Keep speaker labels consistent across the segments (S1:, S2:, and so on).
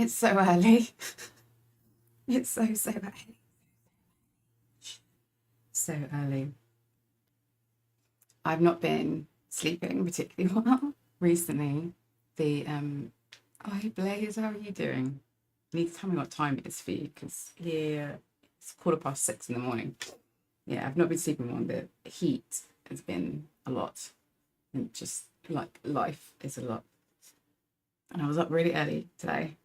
S1: It's so early. It's so early. So early. I've not been sleeping particularly well recently. Oh, Blaze, how are you doing? You need to tell me what time it is for you, because here it's 6:15 in the morning. Yeah, I've not been sleeping well. The heat has been a lot, and just like life is a lot. And I was up really early today,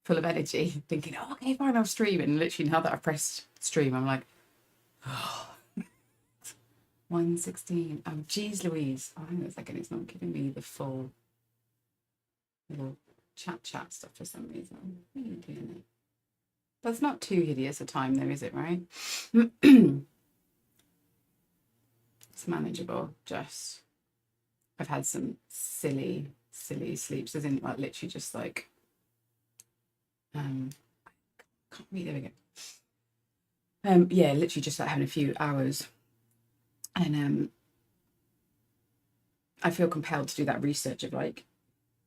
S1: full of energy, thinking, oh, okay, fine, I'll stream. And literally, now that I've pressed stream, I'm like, oh, 1:16. Oh, geez, Louise. Oh, hang on a second, it's not giving me the full little chat stuff for some reason. What are you doing it? That's not too hideous a time, though, is it, right? It's manageable. Just, I've had some silly sleeps, as in, like, literally just like, can't read, there we go. Yeah, literally just like having a few hours. And I feel compelled to do that research of like,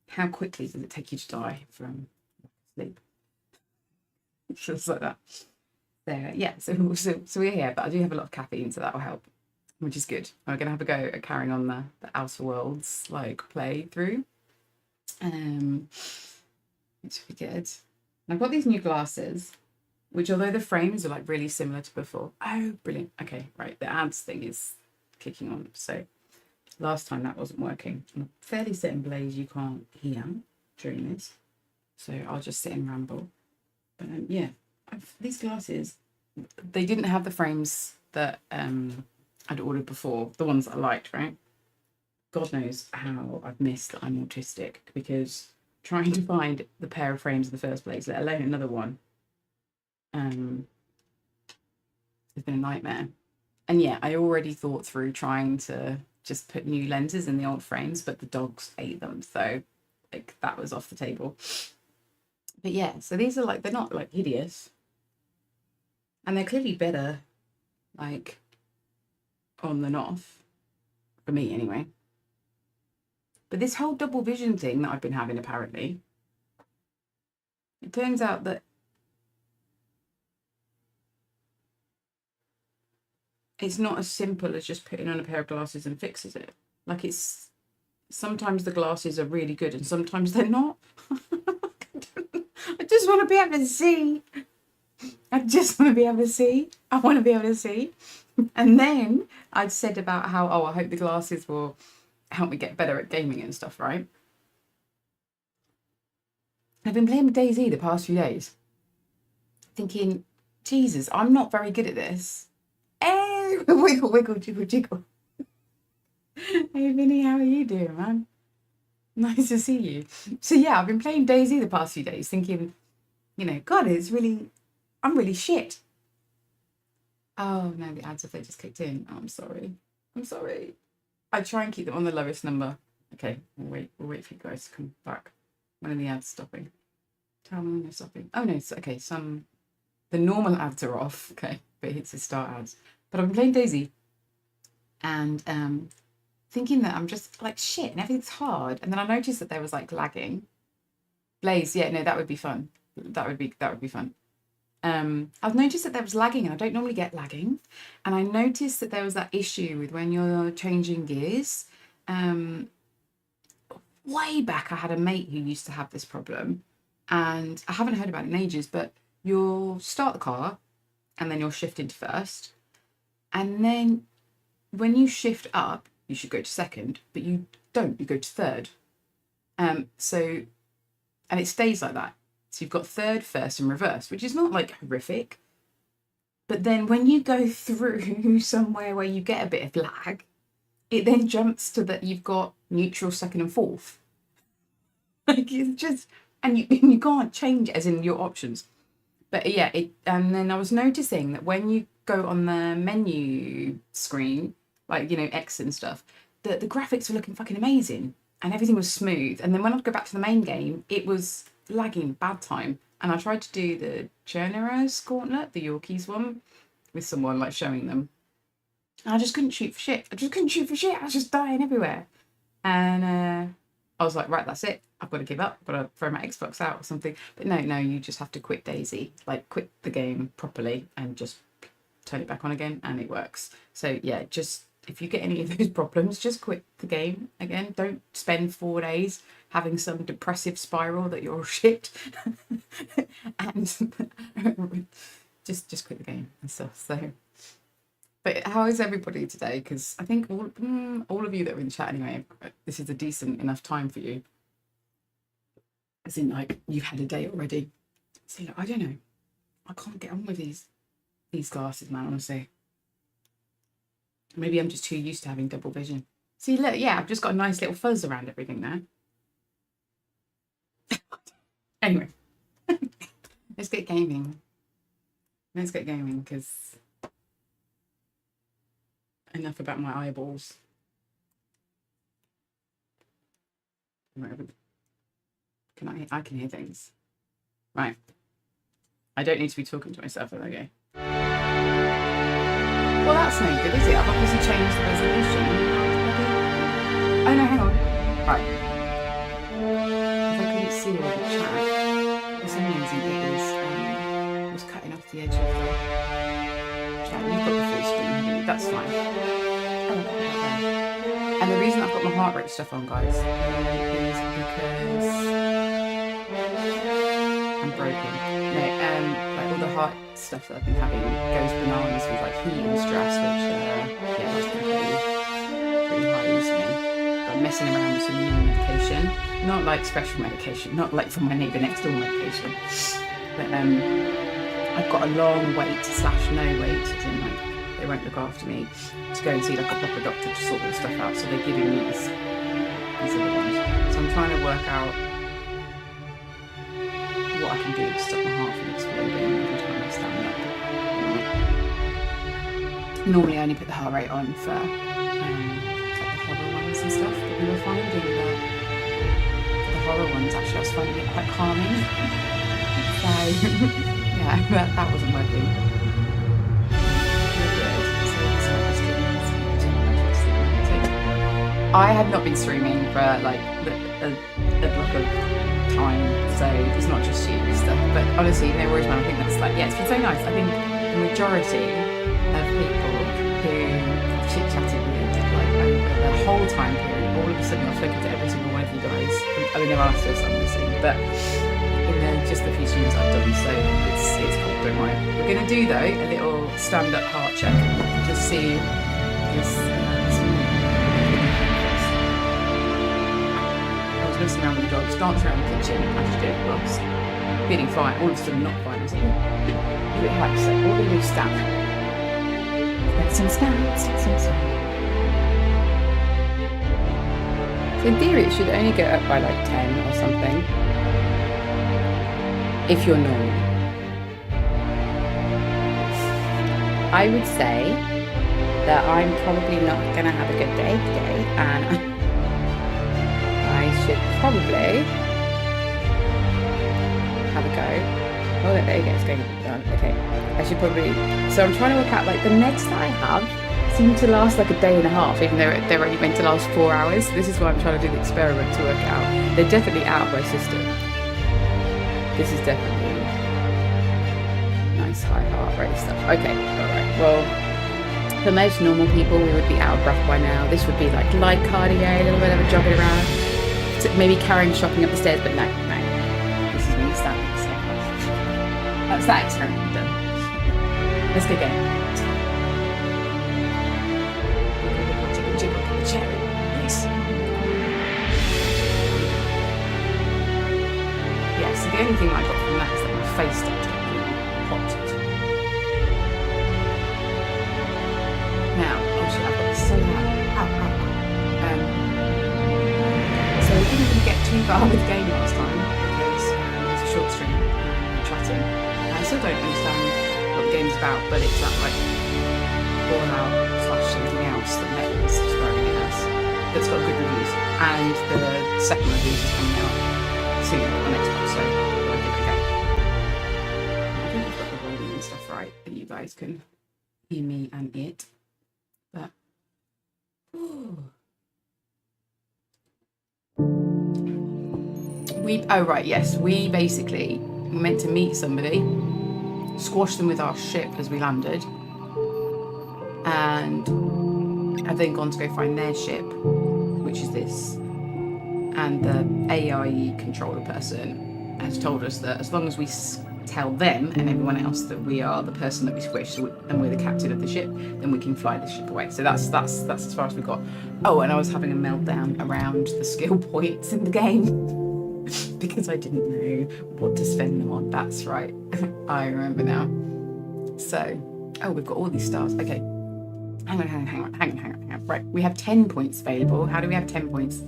S1: how quickly does it take you to die from sleep? Just like that. So yeah, so we're here, but I do have a lot of caffeine, so that will help, which is good. We're gonna have a go at carrying on the Outer Worlds like play through. Which would be good. And I've got these new glasses, which, although the frames are like really similar to before. Oh, brilliant. Okay, right. The ads thing is kicking on. So last time that wasn't working. I'm fairly certain, Blaze, you can't hear during this. So I'll just sit and ramble. But yeah, these glasses, they didn't have the frames that I'd ordered before, the ones that I liked, right? God knows how I've missed that I'm autistic, because trying to find the pair of frames in the first place, let alone another one, has been a nightmare. And yeah, I already thought through trying to just put new lenses in the old frames, but the dogs ate them, so like that was off the table. But yeah, so these are like, they're not like hideous, and they're clearly better like on than off, for me anyway. But this whole double vision thing that I've been having, apparently, it turns out that it's not as simple as just putting on a pair of glasses and fixes it. Like, it's sometimes the glasses are really good and sometimes they're not. I just want to be able to see. I just want to be able to see. I want to be able to see. And then I'd said about how, oh, I hope the glasses will help me get better at gaming and stuff, right? I've been playing with DayZ the past few days, thinking, Jesus, I'm not very good at this. Hey, wiggle, wiggle, jiggle, jiggle. Hey, Vinny, how are you doing, man? Nice to see you. So yeah, I've been playing DayZ the past few days, thinking, you know, God, I'm really shit. Oh no, the ads, if they just kicked in. Oh, I'm sorry. I try and keep them on the lowest number. Okay, we'll wait for you guys to come back. When are the ads stopping? Tell me when they're stopping. Oh no, okay, the normal ads are off. Okay, but it says start ads. But I've been playing DayZ and thinking that I'm just like shit and everything's hard. And then I noticed that there was like lagging. Blaze, yeah, no, that would be fun. That would be fun. I've noticed that there was lagging, and I don't normally get lagging. And I noticed that there was that issue with when you're changing gears. Way back, I had a mate who used to have this problem, and I haven't heard about it in ages, but you'll start the car and then you'll shift into first. And then when you shift up, you should go to second, but you don't, you go to third. And it stays like that. So you've got third, first, and reverse, which is not like horrific. But then when you go through somewhere where you get a bit of lag, it then jumps to that you've got neutral, second, and fourth. Like, it's just, and you can't change it as in your options. But yeah, and then I was noticing that when you go on the menu screen, like, you know, X and stuff, the graphics were looking fucking amazing and everything was smooth. And then when I'd go back to the main game, it was lagging bad time. And I tried to do the Generous Gauntlet, the Yorkies one, with someone like showing them. And I just couldn't shoot for shit. I was just dying everywhere. And I was like, right, that's it. I've got to give up. I've got to throw my Xbox out or something. But no, you just have to quit DayZ, like quit the game properly and just turn it back on again, and it works. So yeah, just if you get any of those problems, just quit the game again. Don't spend 4 days having some depressive spiral that you're shit, and just quit the game and stuff. So. But how is everybody today? Because I think all of you that are in the chat anyway, this is a decent enough time for you. As in, like, you've had a day already. So, I don't know. I can't get on with these glasses, man, honestly. Maybe I'm just too used to having double vision. See, look, yeah, I've just got a nice little fuzz around everything there. Anyway, let's get gaming. Let's get gaming, because... enough about my eyeballs. I can hear things. Right. I don't need to be talking to myself, okay? Well, that's no good, is it? I've obviously changed the resolution. Oh no, hang on. Right. If I couldn't see all the chat, for some reason it was cutting off the edge of the chat. You've got the full screen, haven't you? That's fine. And the reason I've got my heart rate stuff on, guys, is because I'm broken. No, like all the heart stuff that I've been having goes bananas with like heat and stress, which yeah, that's been pretty high recently. But I'm messing around with some new medication, not like special medication, not like from my neighbour next door medication, but I've got a long wait / no wait, as in like they won't look after me, to go and see like a proper doctor to sort all stuff out. So they're giving me these other ones. So I'm trying to work out what I can do to stop my heart from exploding every time I stand up. Normally I only put the heart rate on for like the horror ones and stuff, but we were finding that for the horror ones actually I was finding it quite calming. So yeah, that wasn't working. I have not been streaming for like a block of time, so it's not just you stuff. But honestly, no worries, man. I think that's like, yeah, it's been so nice. I think the majority of people who I've chit-chatted with, like over the whole time period, all of a sudden I've spoken to every single one of you guys. I mean, there are still some missing, but in just the few streams I've done, so it's cool. Don't worry. We're gonna do though a little stand-up heart check, just see this. Messing around with the dogs, dancing around the kitchen, actually doing vlogs, feeling fine, all of a sudden not fine. I was like, a bit hyped, so we're going to do stat. Get some stats. So in theory it should only go up by like 10 or something, if you're normal. I would say that I'm probably not going to have a good day today, and I should probably have a go. Oh, there you go, it's going down. Okay, I should probably. So I'm trying to work out, like, the meds that I have seem to last like a day and a half, even though they're only meant to last 4 hours. This is why I'm trying to do the experiment to work out. They're definitely out of my system. This is definitely nice high heart rate stuff. Okay, alright. Well, for most normal people, we would be out of breath by now. This would be like light cardio, a little bit of a jogging around. Maybe carrying shopping up the stairs, but no. This is me standing, so that's that experiment done. Let's go again. Jiggle the cherry. Nice. Yeah, so the only thing I got from that is that my face started to get really hot. Now, obviously I've got this so loud. So we didn't really get too far with the game last time because it was a short stream chatting. I still don't understand what the game's about, but it's that like Fallout / something else that Meta is describing it as, that's got good reviews, and the second review is coming out soon on Xbox, so I'll give it a go. I think I've got the volume and stuff right, that you guys can hear me and it, but ooh. Oh right, yes, we basically were meant to meet somebody, squash them with our ship as we landed, and have then gone to go find their ship, which is this. And the AI controller person has told us that as long as we tell them and everyone else that we are the person that we squished and we're the captain of the ship, then we can fly the ship away. So that's as far as we got. Oh, and I was having a meltdown around the skill points in the game because I didn't know what to spend them on. That's right. I remember now. So, oh, we've got all these stars. Okay. Hang on. Right, we have 10 points available. How do we have 10 points?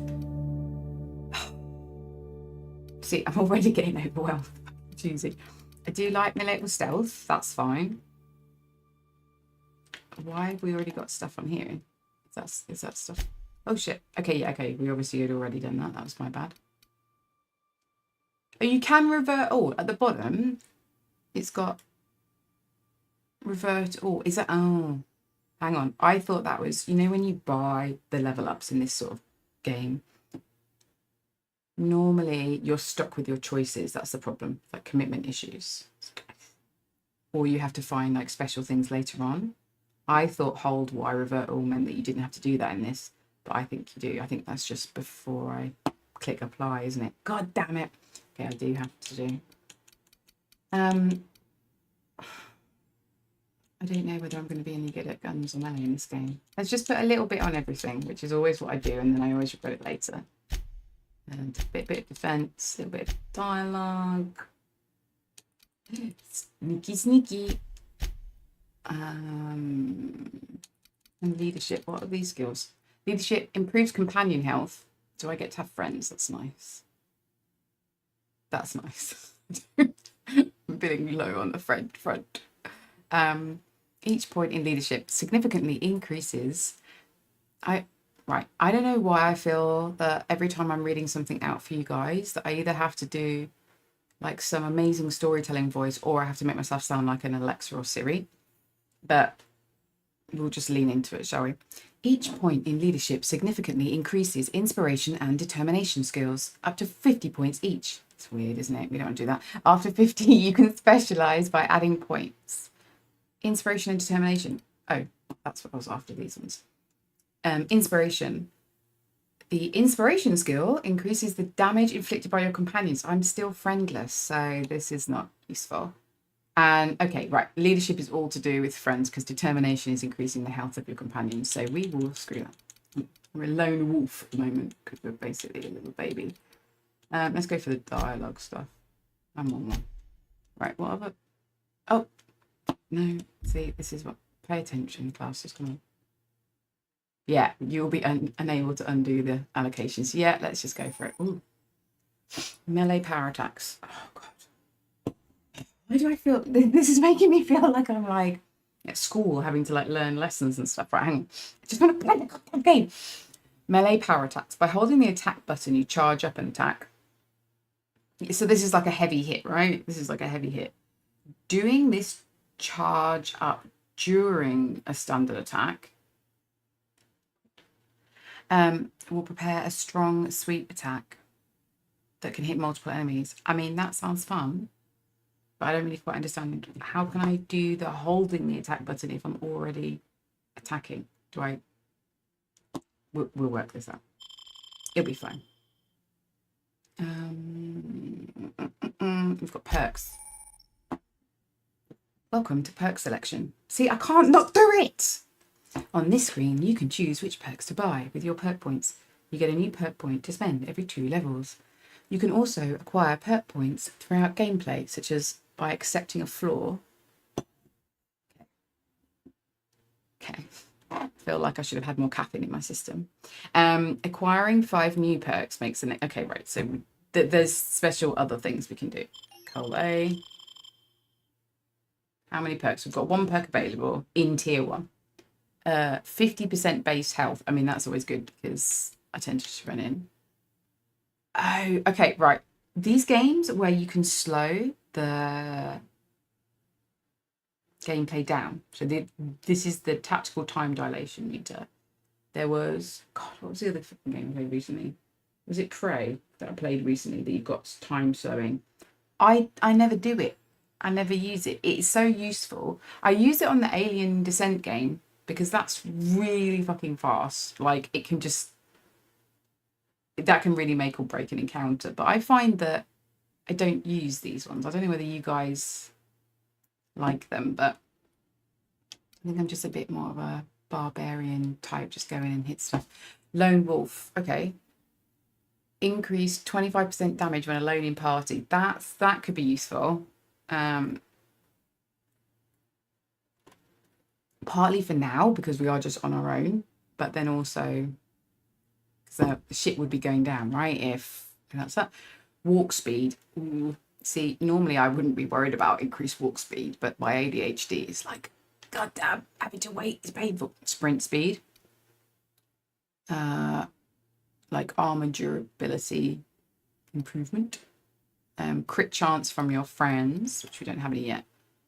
S1: See, I'm already getting overwhelmed. Choosy. I do like my little stealth. That's fine. Why have we already got stuff on here? Is that stuff? Oh shit. Okay, yeah, okay. We obviously had already done that. That was my bad. Oh, you can revert all at the bottom. It's got revert all. Is that? Oh, hang on. I thought that was, you know, when you buy the level ups in this sort of game, normally you're stuck with your choices. That's the problem, like commitment issues. Or you have to find like special things later on. I thought hold Y revert all meant that you didn't have to do that in this, but I think you do. I think that's just before I click apply, isn't it? God damn it. Okay, I do have to do. I don't know whether I'm going to be any good at guns or melee in this game. Let's just put a little bit on everything, which is always what I do, and then I always regret it later. And a bit of defense, a little bit of dialogue. Sneaky. And leadership. What are these skills? Leadership improves companion health. Do I get to have friends? That's nice. That's nice. I'm feeling low on the friend front. Each point in leadership significantly increases. I don't know why I feel that every time I'm reading something out for you guys that I either have to do like some amazing storytelling voice or I have to make myself sound like an Alexa or Siri. But we'll just lean into it, shall we? Each point in leadership significantly increases inspiration and determination skills, up to 50 points each. It's weird, isn't it? We don't want to do that. After 50, you can specialize by adding points. Inspiration and determination. Oh, that's what I was after, these ones. Inspiration. The inspiration skill increases the damage inflicted by your companions. I'm still friendless, so this is not useful. And okay, right, leadership is all to do with friends because determination is increasing the health of your companions. So we will screw that. We're a lone wolf at the moment because we're basically a little baby. Let's go for the dialogue stuff. I'm on one. Right, what other? Oh, no. See, this is what. Pay attention, classes. Come on. Yeah, you'll be unable to undo the allocations. Yeah, let's just go for it. Ooh. Melee power attacks. Oh, God. Why do I feel... This is making me feel like I'm, like, at school having to, like, learn lessons and stuff. Right, hang on. I just want to play the game. Melee power attacks. By holding the attack button, you charge up an attack. So this is like a heavy hit, right? This is like a heavy hit. Doing this charge up during a standard attack will prepare a strong sweep attack that can hit multiple enemies. I mean, that sounds fun, but I don't really quite understand. How can I do the holding the attack button if I'm already attacking? We'll work this out. It'll be fine. We've got perks. Welcome to perk selection. See, I can't not do it. On this screen, you can choose which perks to buy with your perk points. You get a new perk point to spend every 2 levels. You can also acquire perk points throughout gameplay, such as by accepting a flaw. Okay. I feel like I should have had more caffeine in my system. Acquiring 5 new perks makes an... Okay, right. So there's special other things we can do. Col A. How many perks? We've got 1 perk available in tier 1. 50% base health. I mean, that's always good because I tend to just run in. Oh, okay, right. These games where you can slow the gameplay down. So this is the tactical time dilation meter. There was... God, what was the other fucking game I played recently? Was it Prey that I played recently that you've got time slowing? I never do it. I never use it. It's so useful. I use it on the Alien Descent game because that's really fucking fast. Like, it can just... That can really make or break an encounter. But I find that I don't use these ones. I don't know whether you guys like them, but I think I'm just a bit more of a barbarian type, just go in and hit stuff. Lone Wolf. Okay. Increase 25% damage when alone in party. That could be useful. Partly for now, because we are just on our own, but then also because the shit would be going down, right? If that's that. Walk speed. Ooh. See, normally I wouldn't be worried about increased walk speed, but my ADHD is like, goddamn, having to wait is painful. Sprint speed. Like armor durability improvement. Crit chance from your friends, which we don't have any yet.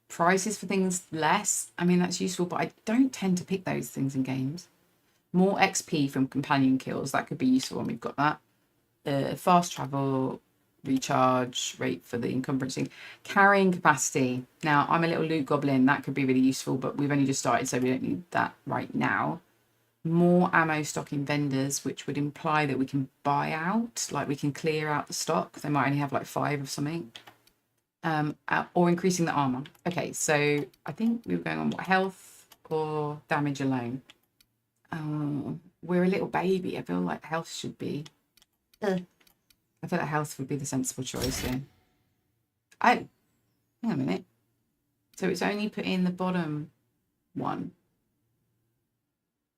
S1: Prices for things less. I mean, that's useful, but I don't tend to pick those things in games. More XP from companion kills. That could be useful when we've got that. Fast travel, recharge rate for the encumbrances. Carrying capacity. Now, I'm a little loot goblin. That could be really useful, but we've only just started, so we don't need that right now. More ammo stock in vendors, which would imply that we can buy out, like we can clear out the stock. They might only have like 5 of something. Or increasing the armor. Okay, so I think we were going on what, health or damage alone? We're a little baby. I feel like health should be... I feel like health would be the sensible choice here. Oh, hang on a minute. So it's only put in the bottom one.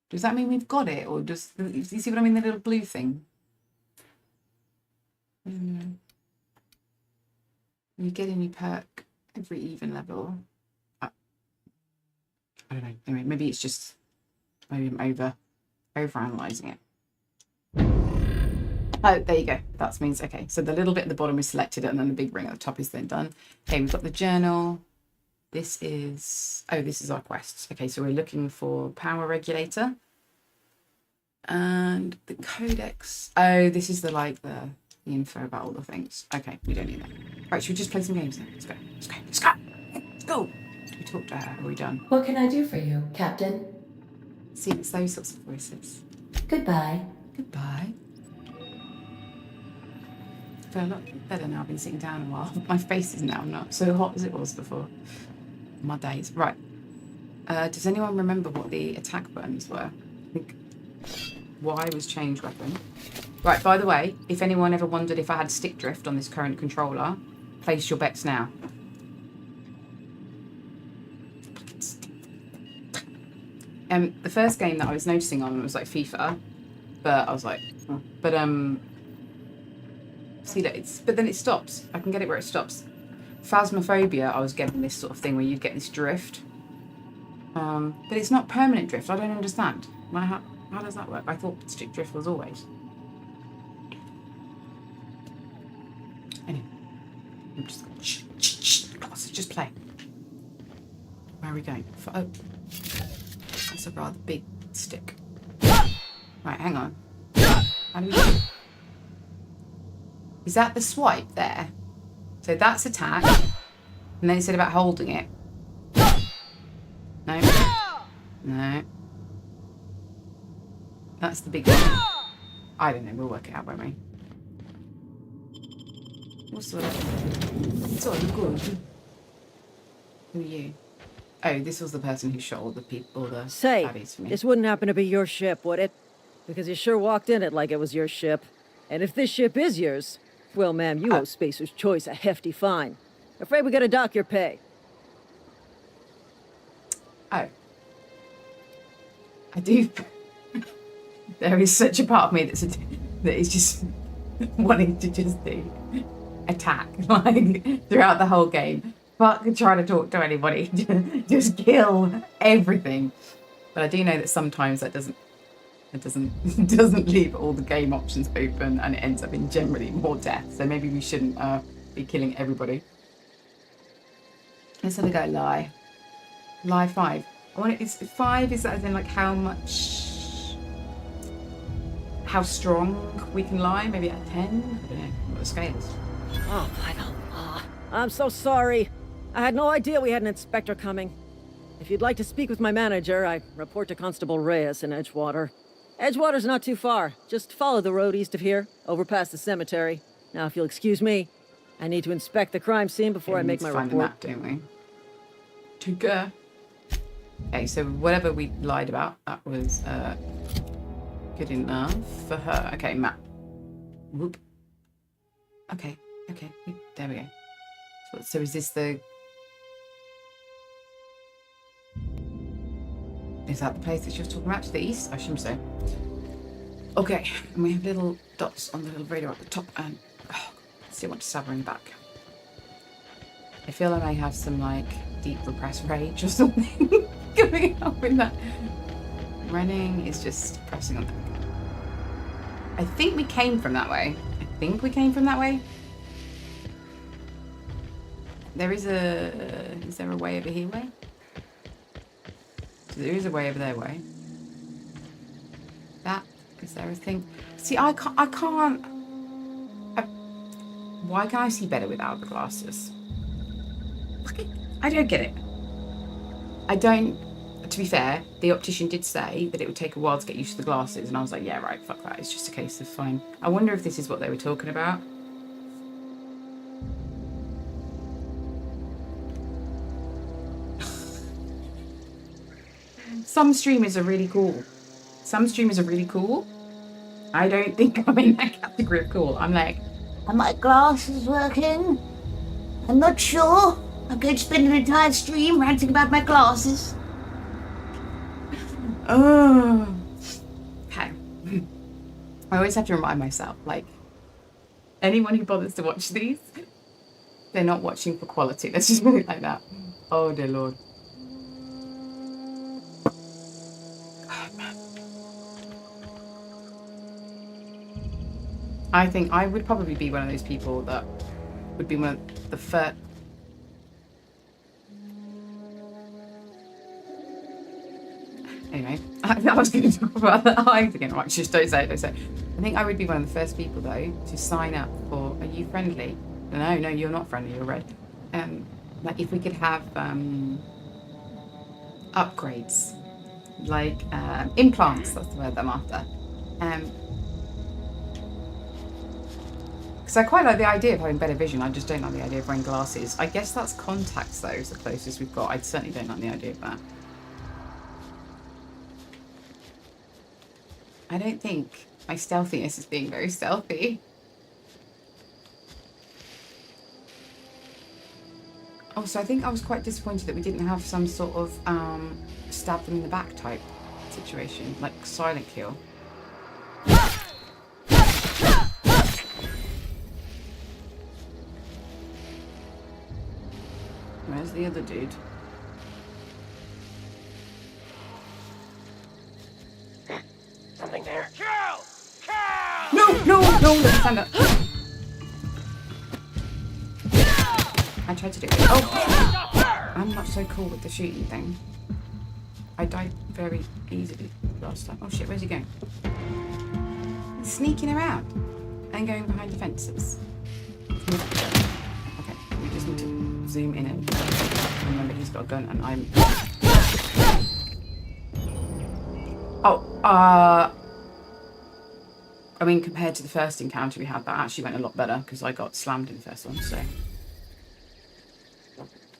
S1: Does that mean we've got it? Or does... You see what I mean? The little blue thing. You get a new perk every even level. I don't know. Anyway, maybe it's just... Maybe I'm over-analysing it. Oh, there you go. That means, okay. So the little bit at the bottom is selected and then the big ring at the top is then done. Okay, we've got the journal. This is... Oh, this is our quests. Okay, so we're looking for power regulator. And the codex. Oh, this is the info about all the things. Okay, we don't need that. Right, should we just play some games then? Let's go. Let's go. Let's go. Let's go. We talked to her. Are we done?
S2: What can I do for you, Captain?
S1: See, it's those sorts of voices.
S2: Goodbye.
S1: Goodbye. I feel a lot better now. I've been sitting down a while. My face is now not so hot as it was before. My days. Right. Does anyone remember what the attack buttons were? I think Y was change weapon. Right, by the way, if anyone ever wondered if I had stick drift on this current controller, place your bets now. The first game that I was noticing on was like FIFA, but I was like, oh. But see that but then it stops. I can get it where it stops. Phasmophobia, I was getting this sort of thing where you'd get this drift, but it's not permanent drift. I don't understand. How does that work? I thought stick drift was always. Anyway, I'm just play. Where are we going? Oh, that's a rather big stick. Right, hang on. How do we do it? Is that the swipe there? So that's attack. And then it said about holding it. No. No. That's the big one. I don't know. We'll work it out, won't we? What's the... It's all good. Who are you? Oh, this was the person who shot all the people, all the baddies for me.
S3: This wouldn't happen to be your ship, would it? Because you sure walked in it like it was your ship. And if this ship is yours, well, ma'am, you owe Spacer's Choice a hefty fine. Afraid we gotta dock your pay.
S1: Oh. I do... There is such a part of me that is just wanting to just do attack, like, throughout the whole game. Fuck trying to talk to anybody. Just kill everything. But I do know that sometimes that doesn't leave all the game options open, and it ends up in generally more death. So maybe we shouldn't be killing everybody. Let's have a go. Lie 5. I want it. Is 5? Is that as in like how much how strong we can lie, maybe out of 10. I don't know what the scale is.
S3: Oh, by the law. I'm so sorry. I had no idea we had an inspector coming. If you'd like to speak with my manager, I report to Constable Reyes in Edgewater. Edgewater's not too far. Just follow the road east of here, over past the cemetery. Now, if you'll excuse me, I need to inspect the crime scene before I make my
S1: find
S3: report.
S1: the map, don't we? To go. Okay, so whatever we lied about, that was good enough for her. Okay, map. Whoop. Okay, there we go. So is this the... Is that the place that she was talking about? To the east? I assume so. Okay, and we have little dots on the little radar at the top, and I still want to stab her in the back. I feel I may have some, like, deep repressed rage or something coming up with that. Running is just pressing on that. I think we came from that way. There is a... Is there a way over here way? So there is a way over there way. That... Is there a thing? See, I can't... Why can I see better without the glasses? I don't get it. I don't... To be fair, the optician did say that it would take a while to get used to the glasses, and I was like, yeah, right, fuck that. It's just a case of fine. I wonder if this is what they were talking about. Some streamers are really cool. I don't think I'm in that category of cool. I'm like,
S4: Are my glasses working? I'm not sure. I'm going to spend an entire stream ranting about my glasses.
S1: oh. Okay. I always have to remind myself, like, anyone who bothers to watch these, they're not watching for quality. Let's just put it like that. Oh, dear Lord. I think I would probably be one of those people that would be one of the first. Anyway, I was going to talk about that. I'm thinking, right, just don't say it. I think I would be one of the first people, though, to sign up for. Are you friendly? No, you're not friendly. You're red. Like if we could have upgrades, like implants. That's the word I'm after. Because I quite like the idea of having better vision. I just don't like the idea of wearing glasses. I guess that's contacts, though, is the closest we've got. I certainly don't like the idea of that. I don't think my stealthiness is being very stealthy. Also, I think I was quite disappointed that we didn't have some sort of stab them in the back type situation, like silent kill. Where's the other dude?
S5: Something there.
S1: No, stand up. I tried to do it. Oh, I'm not so cool with the shooting thing. I died very easily last time. Oh shit, where's he going? He's sneaking around and going behind the fences. Okay, we just need to zoom in and remember he's got a gun and I'm... Oh, I mean, compared to the first encounter we had, that actually went a lot better because I got slammed in the first one, so...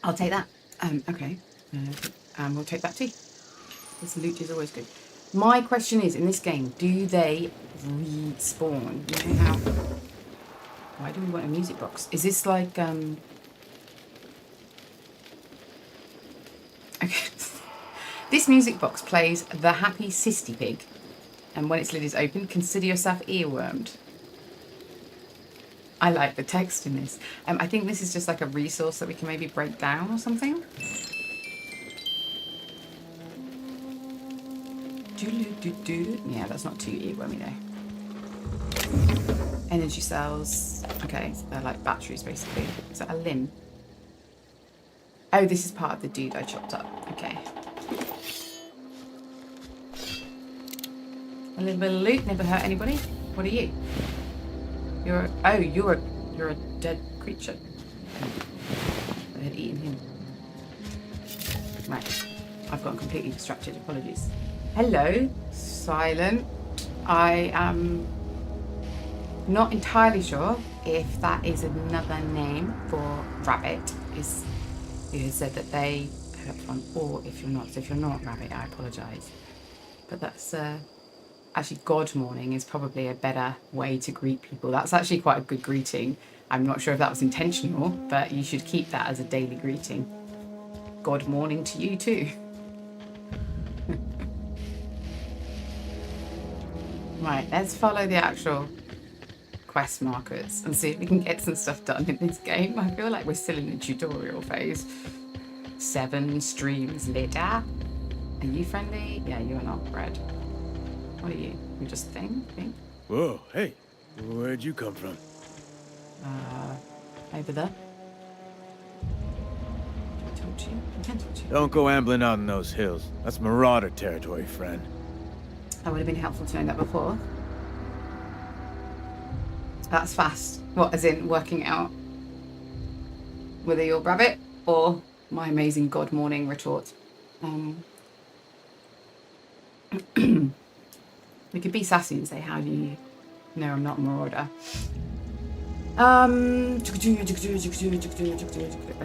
S1: I'll take that. Okay. We'll take that too. This loot is always good. My question is, in this game, do they respawn? You know how... Why do we want a music box? Is this like, Okay. This music box plays The Happy Sisty Pig. And when its lid is open, consider yourself earwormed. I like the text in this. I think this is just like a resource that we can maybe break down or something. Yeah, that's not too earwormy though. Energy cells. Okay, so they're like batteries basically. Is that a limb? Oh, this is part of the dude I chopped up. Okay. A little bit of loot never hurt anybody. What are you? You're a dead creature. I had eaten him. Right. I've gotten completely distracted. Apologies. Hello, Silent. I am not entirely sure if that is another name for rabbit. You had said that they heard up front, or if you're not. So if you're not rabbit, I apologise. But that's actually God morning is probably a better way to greet people. That's actually quite a good greeting. I'm not sure if that was intentional, but you should keep that as a daily greeting. God morning to you too. Right, let's follow the actual quest markers and see if we can get some stuff done in this game. I feel like we're still in the tutorial phase. 7 streams later. Are you friendly? Yeah, you are not, Red. What are you? You're just a thing?
S6: Whoa, hey. Where'd you come from?
S1: Over there. Can I talk to you? I can talk to you.
S6: Don't go ambling out in those hills. That's marauder territory, friend.
S1: That would have been helpful to know that before. That's fast. What, as in working out whether you're rabbit or my amazing God morning retort? We could be sassy and say, how do you know I'm not a marauder? Let's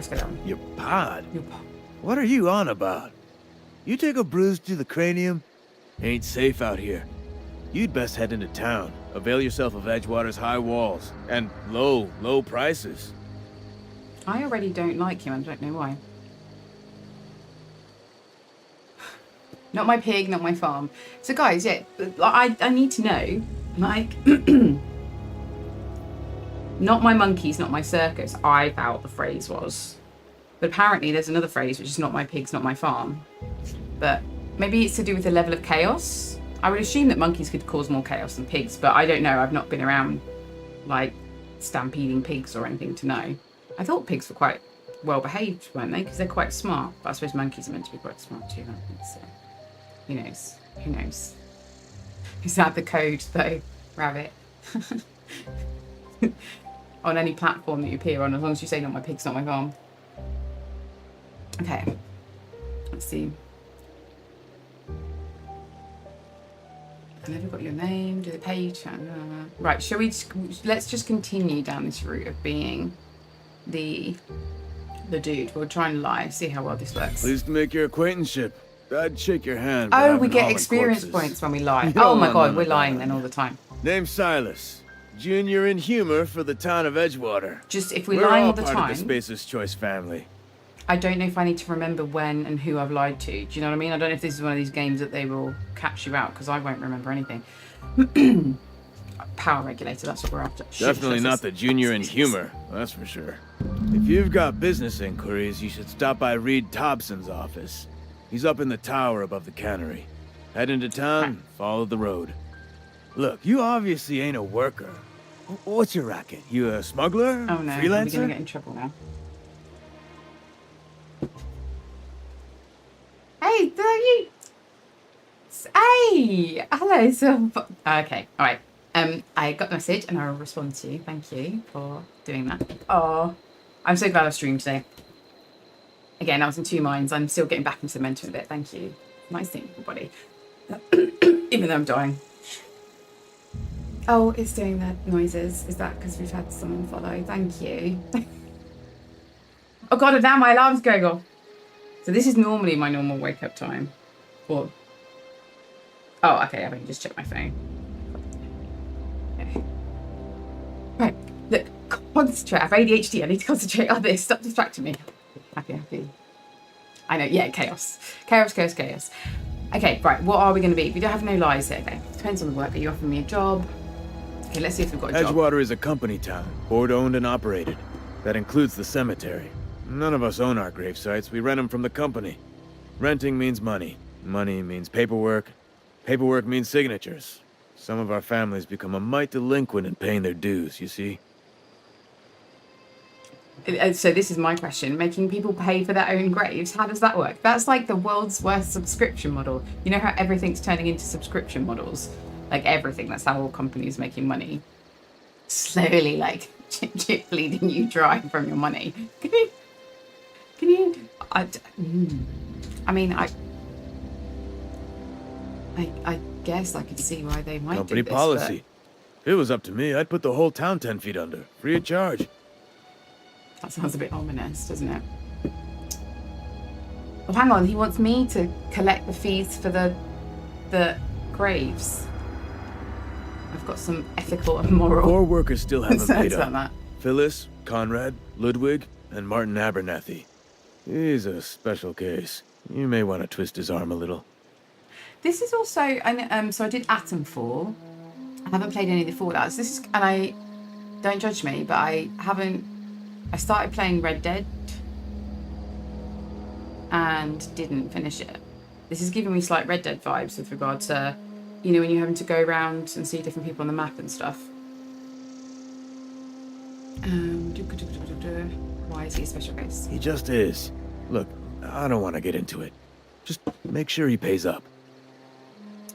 S1: go down.
S6: Your pod?
S1: Your pod.
S6: What are you on about? You take a bruise to the cranium? Ain't safe out here. You'd best head into town. Avail yourself of Edgewater's high walls and low prices.
S1: I already don't like you, and I don't know why. Not my pig, not my farm. So guys, yeah, I need to know, like, not my monkeys, not my circus, I thought the phrase was. But apparently there's another phrase, which is not my pigs, not my farm. But maybe it's to do with the level of chaos. I would assume that monkeys could cause more chaos than pigs, but I don't know. I've not been around, like, stampeding pigs or anything to know. I thought pigs were quite well behaved, weren't they? Because they're quite smart. But I suppose monkeys are meant to be quite smart too, aren't they? So, who knows? Who knows? Is that the code, though, Rabbit? On any platform that you appear on, as long as you say not my pigs, not my farm. Okay. Let's see. I never got your name. Do the page? Right. Shall we? Let's just continue down this route of being the dude. We'll try and lie. See how well this works.
S6: Pleased to make your acquaintanceship. I'd shake your hand. but
S1: Oh,
S6: I've
S1: we
S6: been
S1: get
S6: hauling
S1: experience
S6: corpses.
S1: points when we lie.
S6: You
S1: Oh
S6: don't
S1: my
S6: want
S1: god,
S6: none
S1: we're
S6: of that
S1: lying
S6: on
S1: then
S6: you.
S1: all the time.
S6: Name's Silas. Junior in humor for the town of Edgewater.
S1: Just if we're
S6: We're
S1: lying
S6: all
S1: all the
S6: part
S1: time,
S6: of the Spacer's Choice family.
S1: I don't know if I need to remember when and who I've lied to. Do you know what I mean? I don't know if this is one of these games that they will catch you out because I won't remember anything. Power regulator, that's what we're after.
S6: Definitely not the junior in humor, that's for sure. If you've got business inquiries, you should stop by Reed Thompson's office. He's up in the tower above the cannery. Head into town, follow the road. Look, you obviously ain't a worker. What's your racket? You a smuggler?
S1: Oh no, we're
S6: Freelancer?
S1: gonna get in trouble now. Hey, there you. Hey, hello. So, okay, all right. I got the message and I will respond to you. Thank you for doing that. Oh, I'm so glad I streamed today. Again, I was in two minds. I'm still getting back into the mentor a bit. Thank you. Nice seeing everybody. Even though I'm dying. Oh, it's doing the noises. Is that because we've had someone follow? Thank you. Oh god, and now my alarm's going off. So this is normally my normal wake up time. Or... Oh, okay, I can just check my phone. Okay. Right, look, concentrate. I have ADHD. I need to concentrate on this. Stop distracting me. Happy. I know, yeah, chaos. Chaos. Okay, right, what are we going to be? We don't have no lies here. Okay, depends on the work. Are you offering me a job? Okay, let's see if we've got a job.
S6: Edgewater is a company town, board-owned and operated. That includes the cemetery. None of us own our grave sites. We rent them from the company. Renting means money. Money means paperwork. Paperwork means signatures. Some of our families become a mite delinquent in paying their dues, you see?
S1: So this is my question. Making people pay for their own graves, how does that work? That's like the world's worst subscription model. You know how everything's turning into subscription models? like everything. That's how all companies making money. Slowly, like chip bleeding you dry from your money. Can you? I mean, I guess I could see why they might
S6: Company
S1: do this,
S6: policy. If it was up to me, I'd put the whole town 10 feet under, free of charge.
S1: That sounds a bit ominous, doesn't it? Oh, hang on. He wants me to collect the fees for the graves. I've got some ethical and moral
S6: 4 workers still haven't paid
S1: concerns about
S6: up.
S1: that.
S6: Phyllis, Conrad, Ludwig, and Martin Abernathy. He's a special case. You may want to twist his arm a little.
S1: This is also, so I did Atomfall. I haven't played any of the Fallouts. This is, and I, don't judge me, but I started playing Red Dead and didn't finish it. This is giving me slight Red Dead vibes with regard to, you know, when you're having to go around and see different people on the map and stuff. Why is he a special case?
S6: He just is. Look, I don't want to get into it. Just make sure he pays up.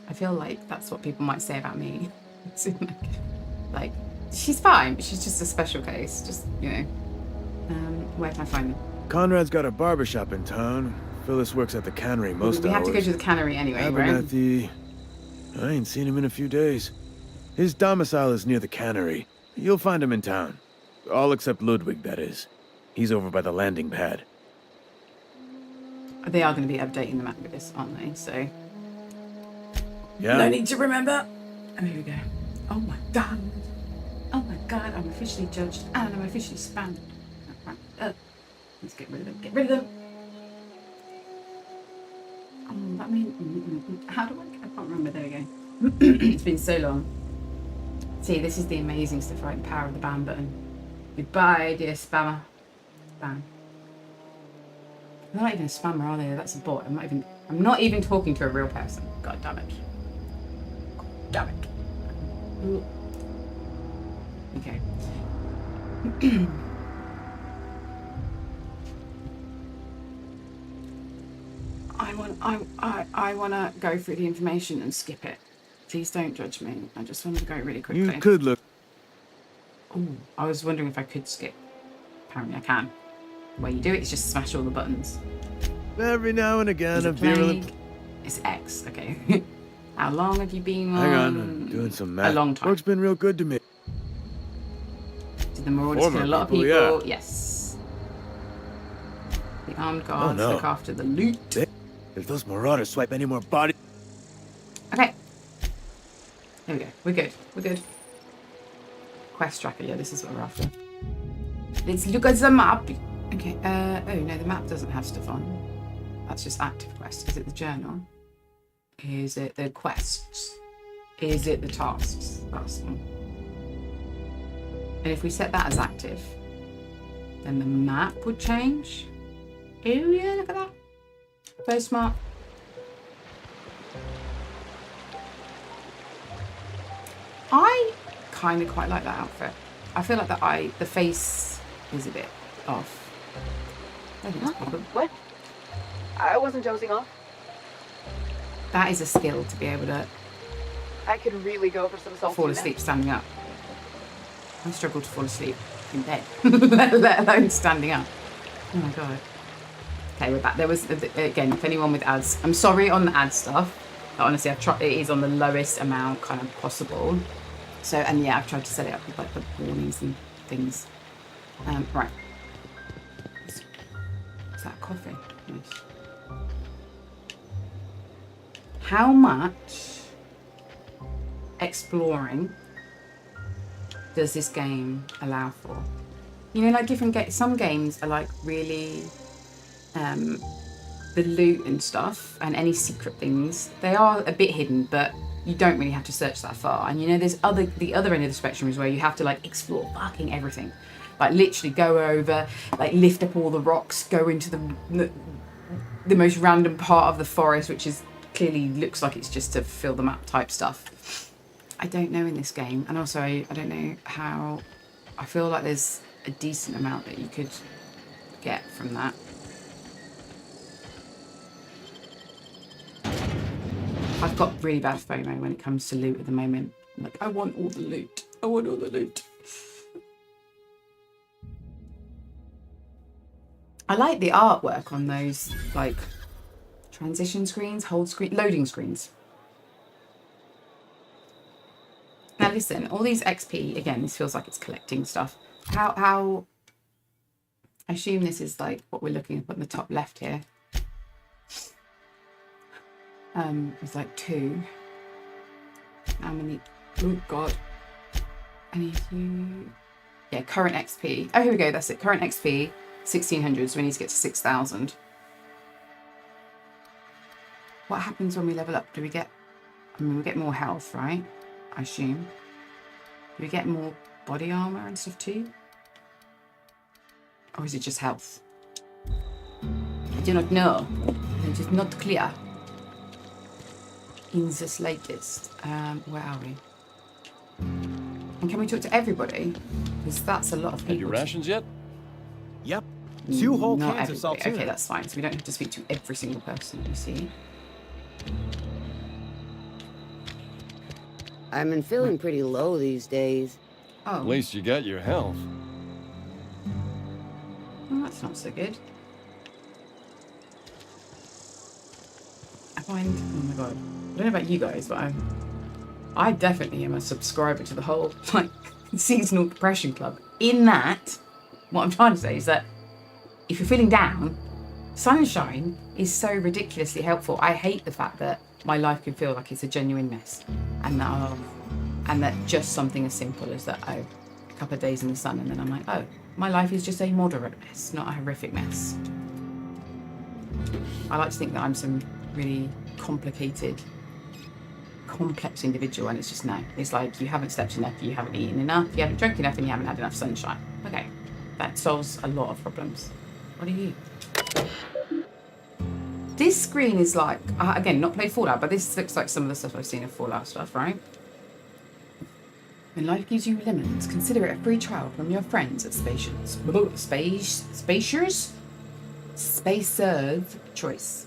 S1: I feel like that's what people might say about me. like, she's fine, but she's just a special case. Just, you know. Where can I find them?
S6: Conrad's got a barbershop in town. Phyllis works at the cannery most hours.
S1: We have to go to the cannery anyway, right?
S6: Abernathy, I ain't seen him in a few days. His domicile is near the cannery. You'll find him in town. All except Ludwig, that is. He's over by the landing pad.
S1: They are going to be updating the map with this, aren't they? So...
S6: Yeah?
S1: No need to remember. Oh, here we go. Oh my god. Oh my god, I'm officially judged and I'm officially spammed. Right. Let's get rid of them. Get rid of them. Oh, that means... How do I can't remember. There we go. It's been so long. See, this is the amazing stuff, right? The power of the ban button. Goodbye, dear spammer. Spam. They're not even a spammer, are they? That's a bot. I'm not even talking to a real person. God damn it. Damn it. Ooh. Okay. I wanna go through the information and skip it. Please don't judge me. I just wanted to go really quickly.
S6: You could look.
S1: Oh, I was wondering if I could skip. Apparently I can. The way you do it is just smash all the buttons.
S6: Every now and again,
S1: Is
S6: a
S1: it
S6: virulent.
S1: playing? It's X, okay. How long have you been on?
S6: Hang on, I'm doing some math.
S1: A long time.
S6: Work's been real good to me.
S1: Did the Marauders
S6: Former
S1: kill a lot of
S6: people,
S1: people?
S6: yeah.
S1: Yes. The armed guards
S6: no.
S1: look after the loot.
S6: If those marauders swipe any more bodies.
S1: Okay. There we go. We're good. We're good. Quest tracker. Yeah, this is what we're after. Let's look at the map. Okay. Oh, no, the map doesn't have stuff on. That's just active quest. Is it the journal? Is it the quests? Is it the tasks? That's one. And if we set that as active, then the map would change. Oh, yeah, look at that. Very smart. I kind of quite like that outfit. I feel like the face is a bit off. I think it's probably-
S3: What? I wasn't dozing off.
S1: That is a skill to be able to
S3: I could really go for some salty
S1: fall
S3: nuts.
S1: asleep standing up. I struggle to fall asleep in bed, let alone standing up. Oh my god. Okay, we're back. There was, again, if anyone with ads, I'm sorry on the ad stuff. But honestly, I've tried. It is on the lowest amount kind of possible. So, and yeah, I've tried to set it up with like the warnings and things. Right. Is that coffee? Nice. How much exploring does this game allow for? You know, like different some games are like really the loot and stuff and any secret things, they are a bit hidden, but you don't really have to search that far. And you know, there's the other end of the spectrum is where you have to like explore fucking everything, like literally go over, like lift up all the rocks, go into the most random part of the forest, which is clearly looks like it's just to fill the map type stuff. I don't know in this game, and also I don't know how. I feel like there's a decent amount that you could get from that. I've got really bad FOMO when it comes to loot at the moment. I'm like, I want all the loot. I want all the loot. I like the artwork on those, like, transition screens, hold screen, loading screens. Now listen, all these XP, again, this feels like it's collecting stuff. How, I assume this is like what we're looking at on the top left here. It's like 2. How many, oh God. Any of you, yeah, current XP. Oh, here we go, that's it, current XP, 1600, so we need to get to 6000. What happens when we level up? Do we get, I mean, we get more health, right? I assume. Do we get more body armor and stuff too? Or is it just health? I do not know. It is not clear. In the slightest. Where are we? And can we talk to everybody? Because that's a lot of people.
S7: Had your rations yet?
S8: Yep. 2 whole
S1: Not
S8: cans of salt
S1: everybody.
S8: tuna.
S1: Okay, that's fine. So we don't have to speak to every single person, you see.
S9: I've been feeling pretty low these days.
S1: Oh.
S7: At least you got your health.
S1: Well, that's not so good. I find, oh my God, I don't know about you guys, but I definitely am a subscriber to the whole, like, seasonal depression club. In that, what I'm trying to say is that if you're feeling down, sunshine is so ridiculously helpful. I hate the fact that my life can feel like it's a genuine mess, and that just something as simple as that, oh, a couple of days in the sun, and then I'm like, oh, my life is just a moderate mess, not a horrific mess. I like to think that I'm some really complicated, complex individual, and it's just no. It's like, you haven't slept enough, you haven't eaten enough, you haven't drunk enough, and you haven't had enough sunshine. Okay, that solves a lot of problems. What are you? This screen is like, again, not played Fallout, but this looks like some of the stuff I've seen of Fallout stuff, right? When life gives you lemons, consider it a free trial from your friends at Spacers Choice.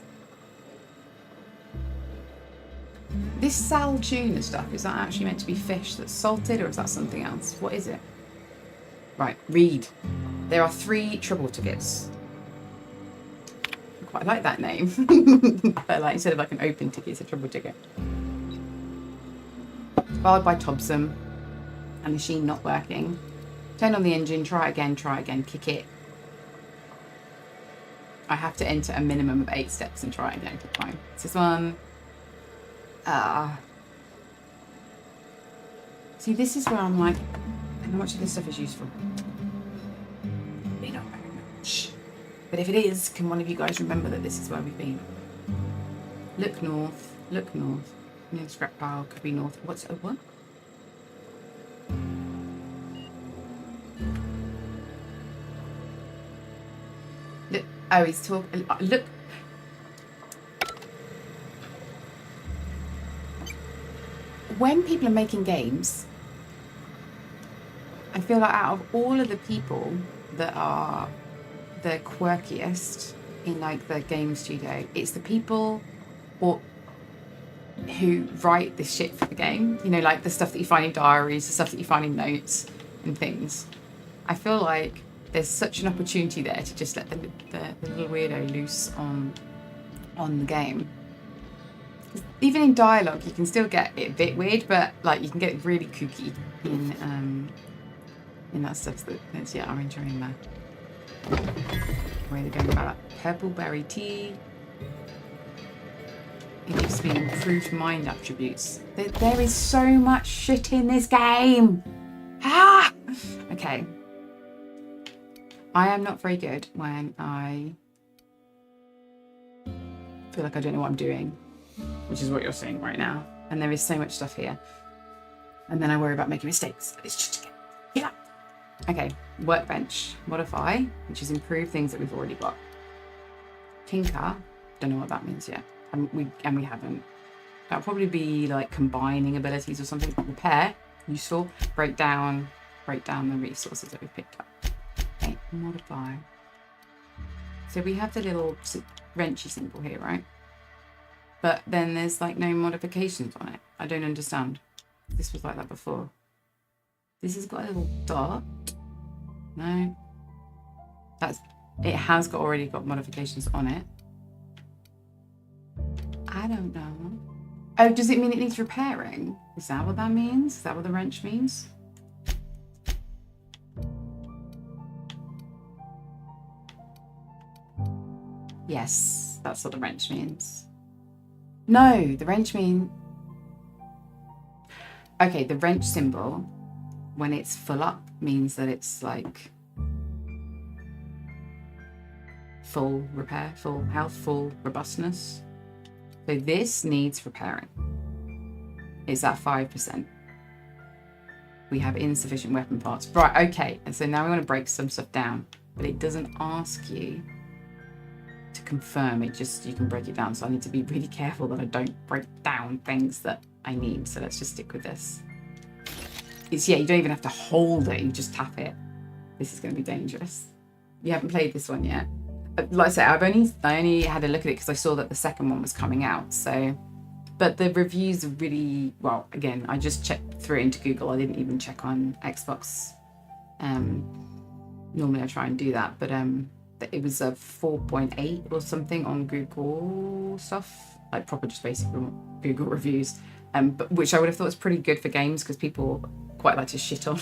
S1: This sal tuna stuff, is that actually meant to be fish that's salted, or is that something else? What is it? Right, read. There are 3 triple tickets. I quite like that name. But like, instead of like an open ticket, it's a triple ticket. Powered by Thompson. A machine not working. Turn on the engine, try again, kick it. I have to enter a minimum of 8 steps and try again. Fine. It's this one. See, this is where I'm like, how much of this stuff is useful? Maybe not very much. But if it is, can one of you guys remember that this is where we've been? Look north, look north. Near the scrap pile, could be north. What's, oh, what? Look, oh, he's talking, look. When people are making games, I feel like out of all of the people that are the quirkiest in like the game studio, it's the people who write this shit for the game. You know, like the stuff that you find in diaries, the stuff that you find in notes and things. I feel like there's such an opportunity there to just let the little weirdo loose on the game. Even in dialogue, you can still get it a bit weird, but like you can get really kooky in that stuff that's yeah, I'm enjoying that. Where they're going about that. Purple berry tea. It gives me improved mind attributes. There is so much shit in this game. Ah! Okay. I am not very good when I feel like I don't know what I'm doing, which is what you're seeing right now. And there is so much stuff here. And then I worry about making mistakes. It's just, yeah. Okay, workbench, modify, which is improve things that we've already got. Tinker, don't know what that means yet. And we haven't. That'll probably be like combining abilities or something. Repair, useful. Break down the resources that we've picked up. Okay, modify. So we have the little wrenchy symbol here, right? But then there's like no modifications on it. I don't understand. This was like that before. This has got a little dot. No. It has already got modifications on it. I don't know. Oh, does it mean it needs repairing? Is that what that means? Is that what the wrench means? Yes, that's what the wrench means. No, the wrench means... Okay, the wrench symbol, when it's full up, means that it's like full repair, full health, full robustness. So this needs repairing. It's at 5%. We have insufficient weapon parts. Right, okay. And so now we want to break some stuff down, but it doesn't ask you to confirm. It just, you can break it down. So I need to be really careful that I don't break down things that I need. So let's just stick with this. It's, yeah, you don't even have to hold it. You just tap it. This is going to be dangerous. You haven't played this one yet. Like I say, I only had a look at it because I saw that the second one was coming out. So, but the reviews are really, well, again, I just checked through it into Google. I didn't even check on Xbox. Normally I try and do that, but it was a 4.8 or something on Google stuff, like proper just basic Google reviews, but which I would have thought was pretty good for games because people quite like to shit on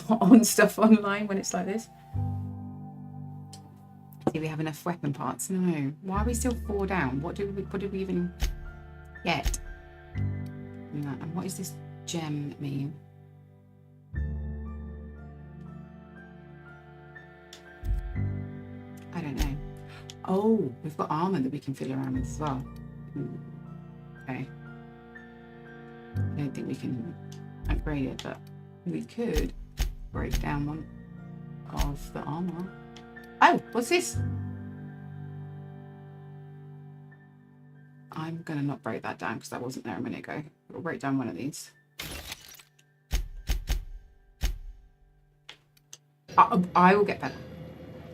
S1: on stuff online when it's like this. Do we have enough weapon parts? No. Why are we still 4 down? What did we even get? No. And what does this gem mean? I don't know. Oh, we've got armor that we can fiddle around with as well. Okay. I don't think we can upgrade it, but we could break down one of the armor. Oh, what's this? I'm gonna not break that down because that wasn't there a minute ago. We'll break down one of these. I will get better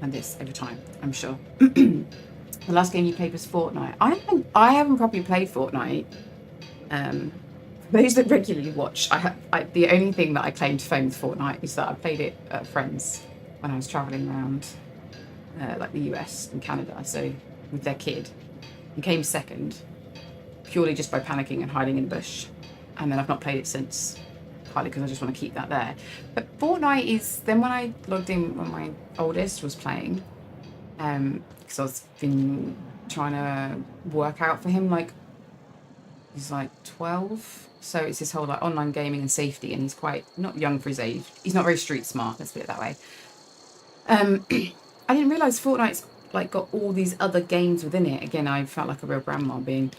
S1: than this over time, I'm sure. The last game you played was Fortnite. I haven't properly played Fortnite. For those that regularly watch, the only thing that I claim to fame with Fortnite is that I played it at friends when I was traveling around like the US and Canada, so with their kid, and came second purely just by panicking and hiding in the bush, and then I've not played it since, partly because I just want to keep that there. But Fortnite is, then when I logged in when my oldest was playing, because I've been trying to work out for him, like he's like 12, so it's this whole like online gaming and safety, and he's quite not young for his age. He's not very street smart, let's put it that way. I didn't realise Fortnite's like got all these other games within it. Again, I felt like a real grandma being,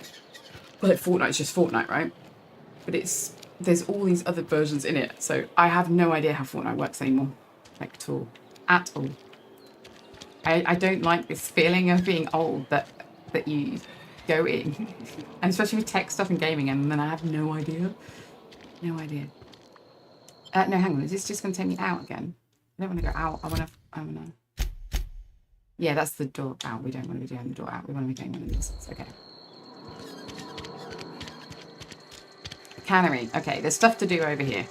S1: well, like Fortnite's just Fortnite, right? But there's all these other versions in it. So I have no idea how Fortnite works anymore, like at all. At all. I don't like this feeling of being old that you go in, and especially with tech stuff and gaming, and then I have no idea. No idea. No, hang on. Is this just going to take me out again? I don't want to go out. I want to... Yeah, that's the door out. We don't want to be doing the door out. We want to be doing one of these. Okay. Cannery. Okay, there's stuff to do over here.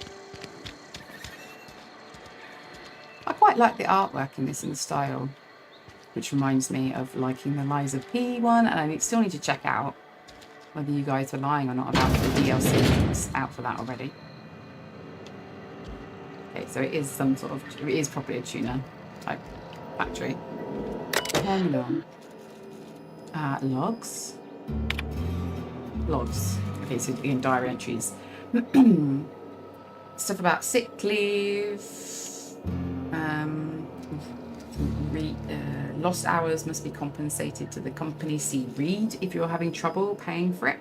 S1: I quite like the artwork in this and the style, which reminds me of liking the Lies of P one, and I still need to check out whether you guys are lying or not about the DLC that's out for that already. Okay, so it is some sort of, it is probably a tuner type factory. Terminal. Logs. Logs. Okay, so in diary entries. Stuff about sick leave. Lost hours must be compensated to the company. See read if you're having trouble paying for it.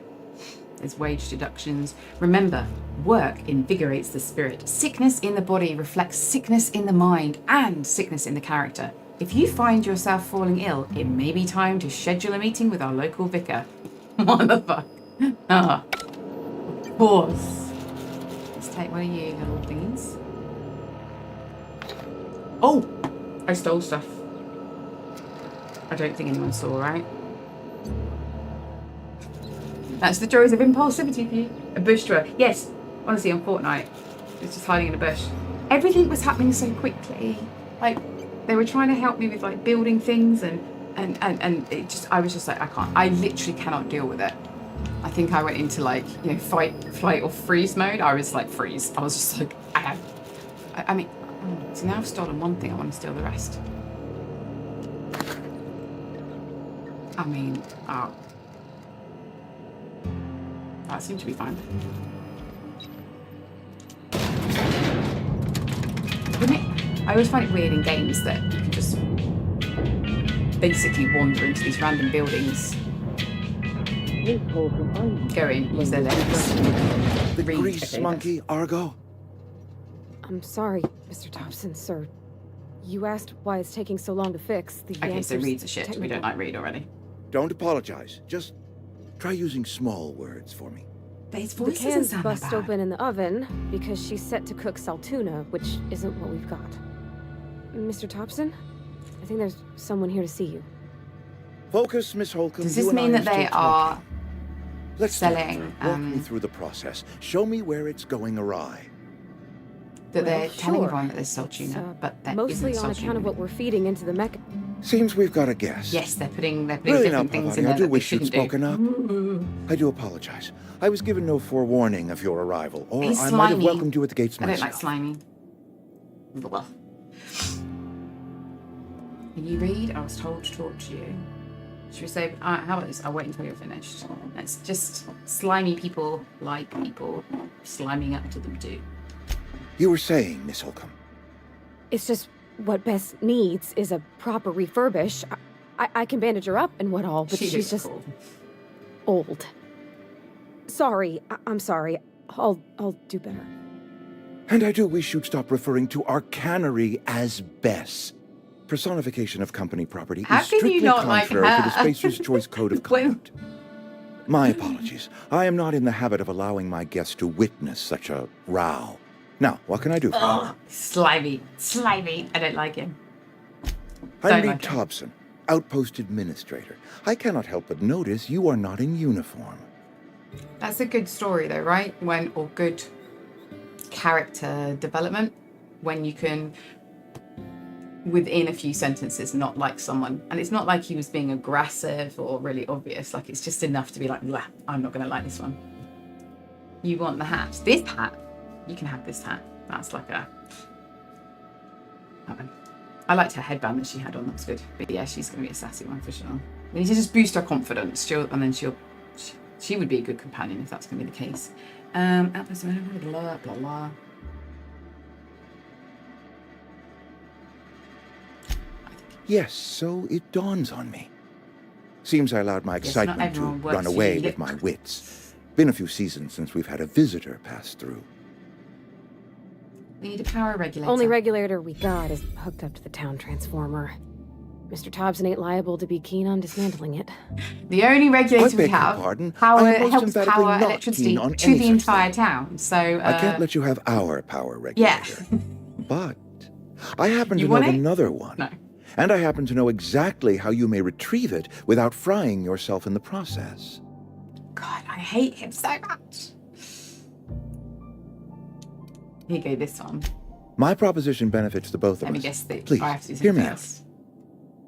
S1: There's wage deductions. Remember, work invigorates the spirit. Sickness in the body reflects sickness in the mind and sickness in the character. If you find yourself falling ill, it may be time to schedule a meeting with our local vicar. What the fuck? Ah, of course. Let's take one of you little thingies. Oh, I stole stuff. I don't think anyone saw, right? That's the joys of impulsivity for you. A bush drawer. Yes, honestly, on Fortnite, it's just hiding in a bush. Everything was happening so quickly. Like, they were trying to help me with like building things and it just, I was just like, I literally cannot deal with it. I think I went into like, you know, fight, flight or freeze mode. I was like freeze. I was just like, I mean, so now I've stolen one thing, I want to steal the rest. I mean, that seemed to be fine. Wouldn't it? I always find it weird in games that you can just basically wander into these random buildings, go in, use their legs.
S10: The grease monkey, Argo?
S11: I'm sorry, Mr. Thompson, sir. You asked why it's taking so long to fix. The
S1: Okay, so
S11: answer's
S1: Reed's a shit. We
S11: technical.
S1: don't like Reed already.
S10: Don't apologize. Just try using small words for me.
S1: But his
S11: The
S1: voice doesn't
S11: can's
S1: sound
S11: bust
S1: that bad.
S11: open in the oven because she's set to cook saltuna, which isn't what we've got. Mr. Thompson, I think there's someone here to see you.
S10: Focus, Miss Holcomb.
S1: Does
S10: You
S1: this
S10: and I
S1: mean that
S10: still
S1: they
S10: talking.
S1: are
S10: Let's start.
S1: selling,
S10: Walk me through the process. Show me where it's going awry.
S1: that they're
S11: Well,
S1: telling
S11: sure.
S1: everyone that there's salt
S11: It's,
S1: tuna, but that
S11: mostly
S1: isn't
S11: on
S1: salt
S11: account of
S1: tuna.
S11: what we're feeding into the mech.
S10: Seems we've got a guess.
S1: Yes, they're putting
S10: Really now,
S1: different things
S10: Pavani,
S1: in
S10: I
S1: there
S10: do
S1: that they
S10: wish you'd
S1: shouldn't do.
S10: spoken up. I do apologize. I was given no forewarning of your arrival, or
S1: He's
S10: I might have
S1: slimy.
S10: welcomed you at the gates
S1: I don't
S10: myself.
S1: like slimy. Blah. Can you read? I was told to talk to you. Should we say, how about this? I'll wait until you're finished. It's just slimy people like people sliming up to them too.
S10: You were saying, Miss Holcomb.
S11: It's just what Bess needs is a proper refurbish. I can bandage her up and what all, but she's just old. Sorry, I'm sorry. I'll do better.
S10: And I do wish you'd stop referring to our cannery as Bess. Personification of company property
S1: How
S10: is
S1: can you
S10: strictly
S1: not like
S10: contrary to the
S1: her?
S10: Spacer's Choice Code of
S1: When-
S10: Conduct. My apologies. I am not in the habit of allowing my guests to witness such a row. Now, what can I do for you?
S1: Oh, slimy. I don't like him.
S10: I'm
S1: don't
S10: Reed
S1: like him.
S10: Thompson, Outpost Administrator. I cannot help but notice you are not in uniform.
S1: That's a good story though, right? Or good character development, when you can, within a few sentences, not like someone. And it's not like he was being aggressive or really obvious. Like, it's just enough to be like, "Blah, I'm not going to like this one. You want the hat. This hat? You can have this hat. That's like a... I liked her headband that she had on. That was good. But yeah, she's going to be a sassy one for sure. We need to just boost her confidence. She would be a good companion if that's going to be the case. Blah, blah, blah.
S10: Yes, so it dawns on me. Seems I allowed my
S1: Yes, not
S10: excitement to
S1: everyone works
S10: run
S1: for
S10: away
S1: you.
S10: with my wits. Been a few seasons since we've had a visitor pass through.
S1: We need a power regulator.
S11: Only regulator we got is hooked up to the town transformer. Mr. Thompson ain't liable to be keen on dismantling it.
S1: The only regulator
S10: I
S1: we
S10: beg your
S1: have
S10: pardon.
S1: power
S10: I am most
S1: helps
S10: emphatically
S1: power
S10: not
S1: electricity
S10: keen on
S1: to
S10: any
S1: the
S10: such
S1: entire
S10: thing.
S1: town. So
S10: I can't let you have our power
S1: yeah.
S10: regulator. But I happen to
S1: You
S10: know
S1: want
S10: of
S1: it?
S10: another one.
S1: No.
S10: And I happen to know exactly how you may retrieve it without frying yourself in the process.
S1: God, I hate him so much. Here you go, this one.
S10: My proposition benefits the both of
S1: Let me
S10: us.
S1: guess the.
S10: Please,
S1: I have to do
S10: hear
S1: something
S10: me out.
S1: first.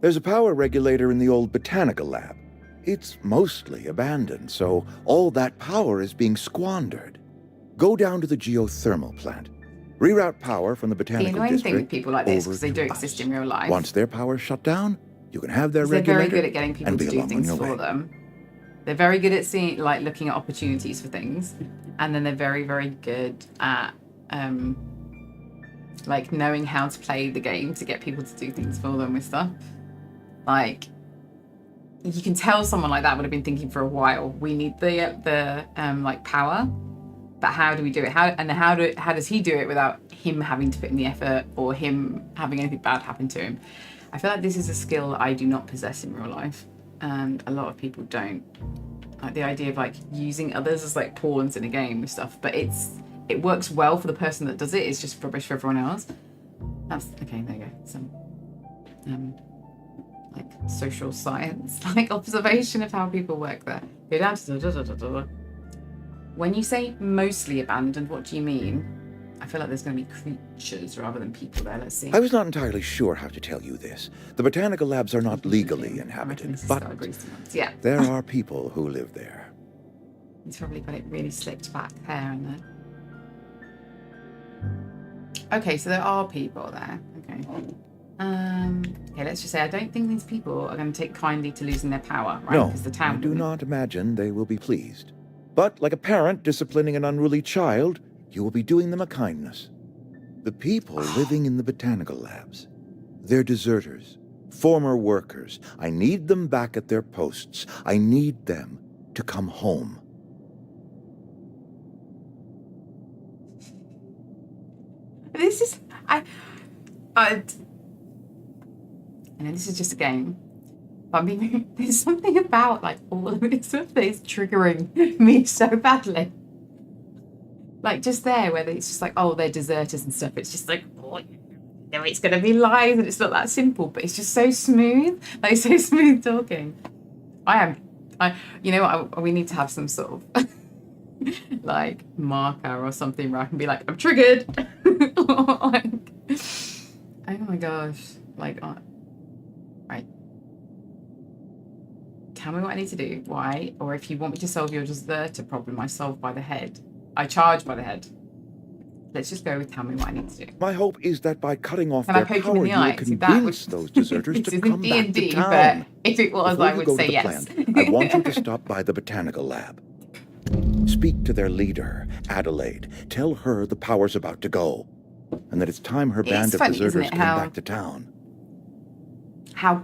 S10: There's a power regulator in the old botanical lab. It's mostly abandoned, so all that power is being squandered. Go down to the geothermal plant. Reroute power from the
S1: The
S10: botanical
S1: annoying thing
S10: district
S1: with people like this,
S10: over
S1: because they
S10: to
S1: do
S10: us.
S1: exist in real life,
S10: Once their power's shut down, you can have their
S1: is they're very
S10: regulator
S1: good at getting people
S10: and
S1: to
S10: be
S1: do
S10: along on
S1: things
S10: your
S1: for
S10: way.
S1: them. They're very good at seeing, like, looking at opportunities for things, and then they're very, very good at, like, knowing how to play the game to get people to do things for them with stuff. Like, you can tell someone like that would have been thinking for a while. We need the like power, but how do we do it? How does he do it without him having to put in the effort or him having anything bad happen to him? I feel like this is a skill that I do not possess in real life, and a lot of people don't. Like the idea of like using others as like pawns in a game with stuff, but it works well for the person that does it. It's just rubbish for everyone else. That's okay. There you go. So, like social science, like observation of how people work there. Go down to When you say mostly abandoned, what do you mean? I feel like there's going to be creatures rather than people there. Let's see.
S10: I was not entirely sure how to tell you this. The botanical labs are not legally inhabited, but
S1: yeah,
S10: there are people who live there.
S1: he's probably got it really slicked back hair in there. Okay, so there are people there. Okay. Okay, let's just say I don't think these people are going to take kindly to losing their power, right?
S10: No,
S1: because the town
S10: I do not imagine they will be pleased. But like a parent disciplining an unruly child, you will be doing them a kindness. The people living in the botanical labs, they're deserters, former workers. I need them back at their posts. I need them to come home.
S1: This is I know this is just a game, but I mean, there's something about like all of this stuff that is triggering me so badly. Like just there, where it's just like, oh, they're deserters and stuff. It's just like, oh, no, it's gonna be lies, and it's not that simple. But it's just so smooth, like so smooth talking. You know what? We need to have some sort of like marker or something where I can be like, I'm triggered. Like, oh my gosh, like, right. Tell me what I need to do. Why? Or if you want me to solve your deserter problem, I solve by the head. I charge by the head. Let's just go with tell me what I need to do.
S10: My hope is that by cutting off
S1: Can I
S10: their
S1: poke him
S10: power,
S1: in the
S10: you will
S1: eye? See, that
S10: convince those deserters to come back to
S1: D&D,
S10: town.
S1: but if it was,
S10: Before
S1: I
S10: you
S1: would
S10: go
S1: say
S10: to the
S1: yes.
S10: plant, I want you to stop by the botanical lab. Speak to their leader, Adelaide. Tell her the power's about to go, and that it's time her band of
S1: funny, isn't
S10: deserters
S1: it,
S10: came
S1: how-
S10: back to town.
S1: So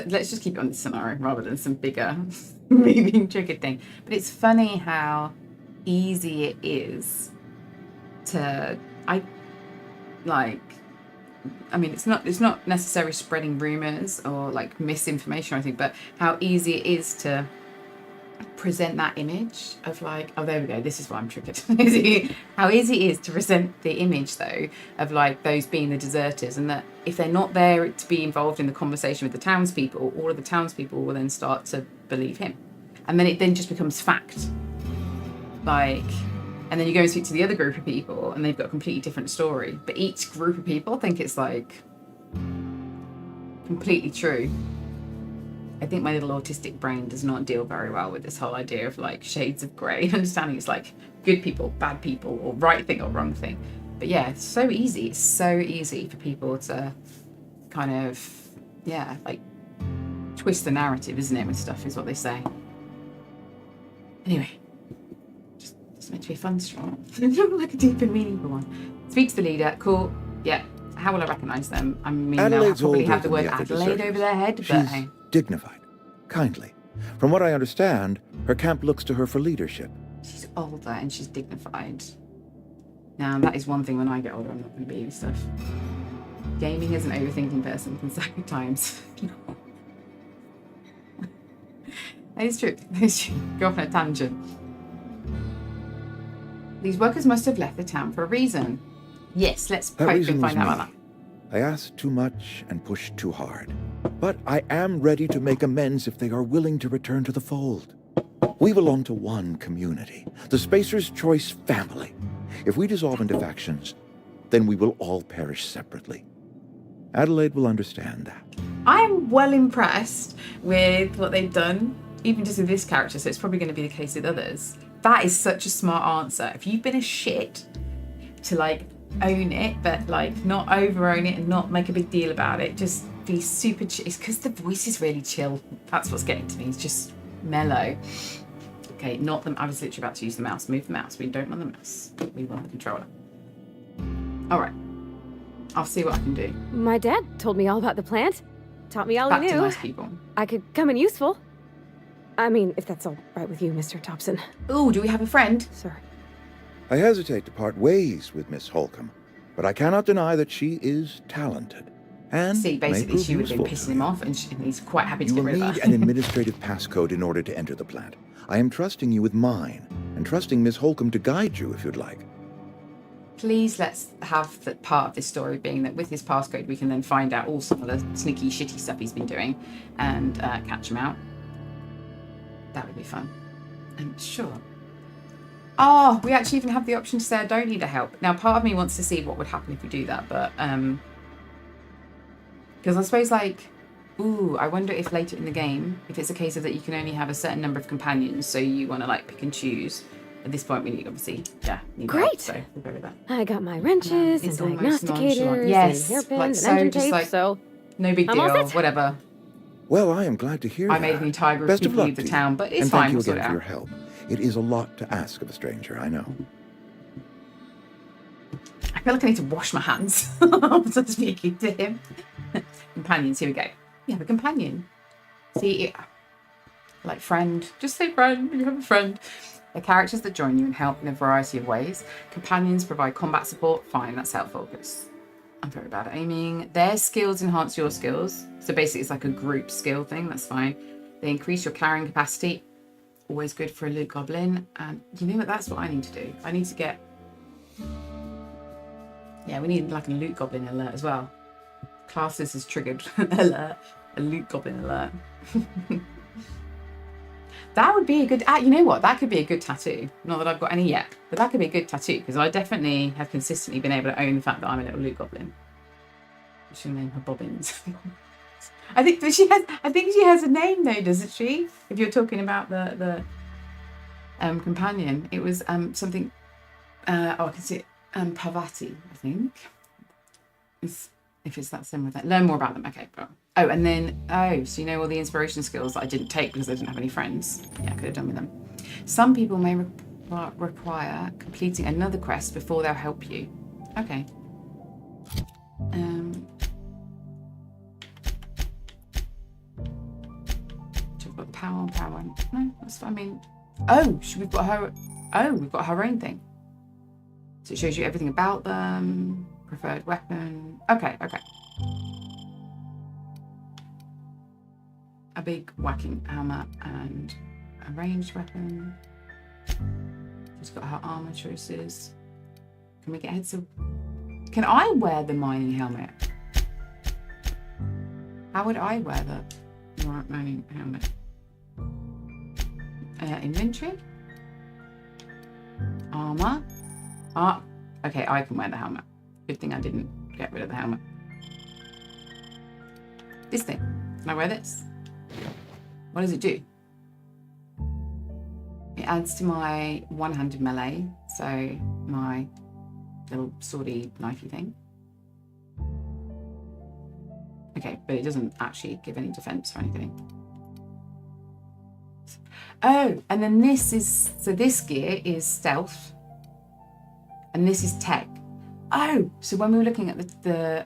S1: let's just keep it on this scenario rather than some bigger moving triggered thing. But it's funny how easy it is to it's not necessarily spreading rumors or like misinformation or anything, but how easy it is to present that image of like, oh, there we go, this is why I'm triggered. How easy it is to present the image though of like those being the deserters, and that if they're not there to be involved in the conversation with the townspeople, all of the townspeople will then start to believe him, and then it then just becomes fact. Like, and then you go and speak to the other group of people and they've got a completely different story, but each group of people think it's like completely true. I think my little autistic brain does not deal very well with this whole idea of like shades of grey, understanding it's like good people, bad people, or right thing or wrong thing. But yeah, it's so easy for people to kind of, yeah, like twist the narrative, isn't it, with stuff, is what they say. Anyway, it's meant to be a fun stream. Like a deep and meaningful one. Speak to the leader, cool, yeah. How will I recognise them? I mean,
S10: Adelaide's
S1: they'll probably
S10: older
S1: have the
S10: than
S1: word
S10: other
S1: Adelaide
S10: deserters.
S1: over their head, but
S10: She's
S1: hey.
S10: dignified, kindly. From what I understand, her camp looks to her for leadership.
S1: She's older and she's dignified. Now, that is one thing when I get older, I'm not going to be and stuff. Gaming as an overthinking person can sometimes. That is true. Go off on a tangent. These workers must have left the town for a reason. Yes, let's
S10: That
S1: hope
S10: reason
S1: and
S10: was
S1: find out
S10: me.
S1: about
S10: I asked too much and pushed too hard. But I am ready to make amends if they are willing to return to the fold. We belong to one community, the Spacer's Choice family. If we dissolve into factions, then we will all perish separately. Adelaide will understand that.
S1: I'm well impressed with what they've done, even just with this character, so it's probably going to be the case with others. That is such a smart answer. If you've been a shit, to like own it, but like not over own it and not make a big deal about it, just be super chill. It's because the voice is really chill. That's what's getting to me. It's just mellow. Okay, not them. I was literally about to use the mouse. Move the mouse. We don't want the mouse. We want the controller. All right. I'll see what I can do.
S11: My dad told me all about the plant. Taught me all
S1: Back
S11: he
S1: to
S11: knew.
S1: nice people.
S11: I could come in useful. I mean, if that's all right with you, Mr. Thompson.
S1: Ooh, do we have a friend?
S11: Sir.
S10: I hesitate to part ways with Miss Holcomb, but I cannot deny that she is talented. And
S1: See,
S10: may
S1: basically,
S10: prove
S1: she would have been
S10: useful
S1: pissing him off, and he's quite happy to
S10: You
S1: get
S10: will
S1: rid of
S10: need
S1: her.
S10: an administrative passcode in order to enter the plant. I am trusting you with mine, and trusting Miss Holcomb to guide you if you'd like.
S1: Please let's have the part of this story being that with his passcode we can then find out all some of the sneaky, shitty stuff he's been doing and catch him out. That would be fun. Sure. Oh, we actually even have the option to say I don't need a help. Now, part of me wants to see what would happen if we do that, but because I suppose like, ooh, I wonder if later in the game, if it's a case of that you can only have a certain number of companions, so you want to like pick and choose. At this point, we need obviously, need
S11: Great.
S1: help, so we'll go with that.
S11: I got my wrenches and
S1: It's almost
S11: diagnosticators
S1: nonchalant. Yes,
S11: and hairpins
S1: like
S11: and
S1: so,
S11: engine
S1: just
S11: tape,
S1: like-
S11: so
S1: No big
S11: I'm all
S1: deal.
S11: set.
S1: Whatever.
S10: Well, I am glad to hear
S1: I
S10: that.
S1: made an entire group of
S10: Best of
S1: people
S10: luck
S1: leave the
S10: to you.
S1: town, but it's
S10: and
S1: fine.
S10: thank you
S1: We'll sort
S10: again
S1: it
S10: for your
S1: out.
S10: help. It is a lot to ask of a stranger, I know.
S1: I feel like I need to wash my hands after speaking to him. Companions, here we go. You have a companion. See, like friend. Just say friend. You have a friend. They're characters that join you and help in a variety of ways. Companions provide combat support. Fine, that's helpful because I'm very bad at aiming. Their skills enhance your skills. So basically it's like a group skill thing. That's fine. They increase your carrying capacity. Always good for a loot goblin. And you know what? That's what I need to do. I need to get... Yeah, we need like a loot goblin alert as well. Classes has triggered alert. A loot goblin alert. That would be a good... you know what? That could be a good tattoo. Not that I've got any yet, but that could be a good tattoo because I definitely have consistently been able to own the fact that I'm a little loot goblin. We should name her Bobbins. I think she has a name though, doesn't she? If you're talking about the companion, it was something. I can see it. Parvati, I think. If it's that similar thing. Learn more about them. Okay. Oh, and then so you know all the inspiration skills that I didn't take because I didn't have any friends. Yeah, I could have done with them. Some people may require completing another quest before they'll help you. Okay. So we've got power. No, that's fine. I mean, we've got her. Oh, we've got her own thing. So it shows you everything about them. Preferred weapon. Okay. A big whacking hammer and a ranged weapon. She's got her armor choices. Can we get heads of... Can I wear the mining helmet? How would I wear the mining helmet? Inventory? Armor? Okay, I can wear the helmet. Good thing I didn't get rid of the helmet. This thing. Can I wear this? What does it do? It adds to my one-handed melee, so my little swordy knifey thing. Okay, but it doesn't actually give any defense or anything. Oh, and then this is, so this gear is stealth, and this is tech. Oh, so when we were looking at the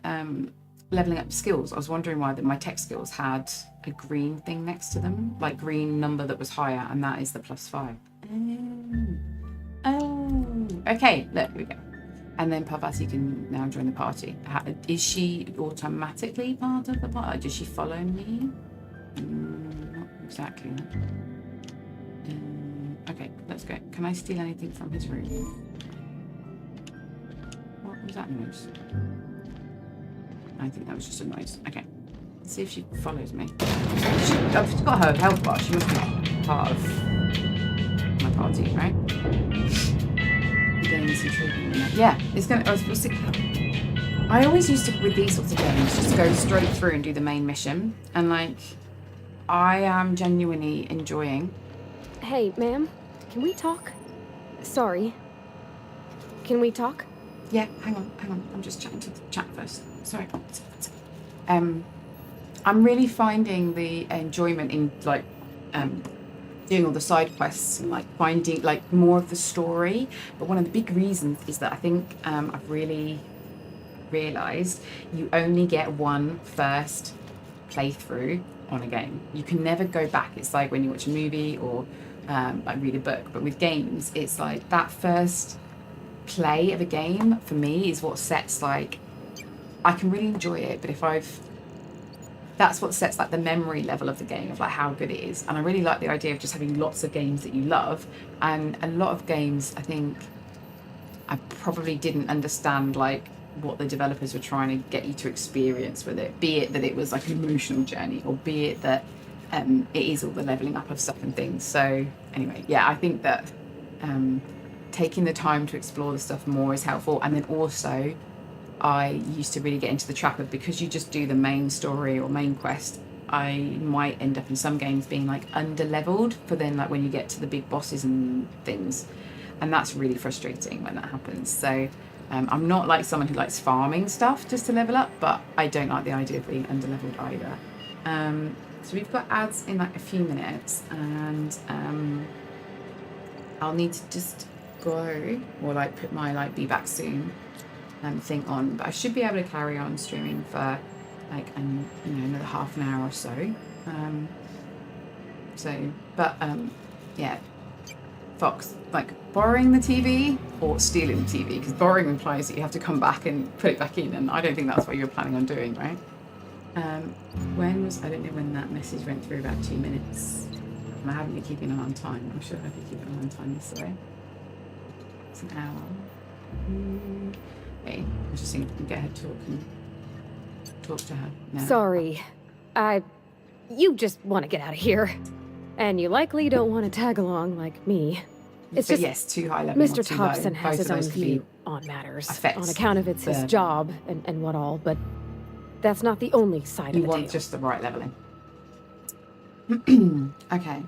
S1: leveling up skills, I was wondering why my tech skills had a green thing next to them, like green number that was higher, and that is the +5. Oh, okay, look, here we go. And then Parvati can now join the party. Is she automatically part of the party? Does she follow me? Not exactly. Okay, let's go. Can I steal anything from his room? What was that noise? I think that was just a noise. Okay, let's see if she follows me. She's got her health bar. She must be part of my party, right? Games intriguing. Yeah, it's gonna. I always used to, with these sorts of games, just go straight through and do the main mission, and like, I am genuinely enjoying.
S11: Hey, ma'am, can we talk? Sorry. Can we talk?
S1: Yeah, hang on. I'm just chatting to the chat first. Sorry. I'm really finding the enjoyment in like doing all the side quests and like finding like more of the story. But one of the big reasons is that I think I've really realised you only get one first playthrough on a game. You can never go back. It's like when you watch a movie or like read a book. But with games, it's like that first play of a game for me is what sets like I can really enjoy it, but that's what sets like the memory level of the game of like how good it is. And I really like the idea of just having lots of games that you love, and a lot of games I think I probably didn't understand like what the developers were trying to get you to experience with it, be it that it was like an emotional journey, or be it that it is all the leveling up of stuff and things. So anyway, yeah, I think that taking the time to explore the stuff more is helpful. And then also, I used to really get into the trap of, because you just do the main story or main quest, I might end up in some games being like under-leveled for then like when you get to the big bosses and things, and that's really frustrating when that happens. So I'm not like someone who likes farming stuff just to level up, but I don't like the idea of being under-leveled either. So we've got ads in like a few minutes, and I'll need to just go or like put my like be back soon thing on, but I should be able to carry on streaming for like another half an hour or so. Yeah, Fox, like borrowing the TV or stealing the TV, because borrowing implies that you have to come back and put it back in, and I don't think that's what you're planning on doing, right? I don't know when that message went through, about 2 minutes. And I haven't been keeping an eye on time. I'm sure I've been keeping an eye on time yesterday. It's an hour. Okay, I was just seeing if we can get her to talk to her now.
S11: Sorry. You just want to get out of here. And you likely don't want to tag along like me. It's
S1: but
S11: just,
S1: yes, too high level.
S11: Mr. Thompson has his own view on matters, on account of it's his job and what all, but that's not the only side of the
S1: You want
S11: tale.
S1: just the right leveling. Okay.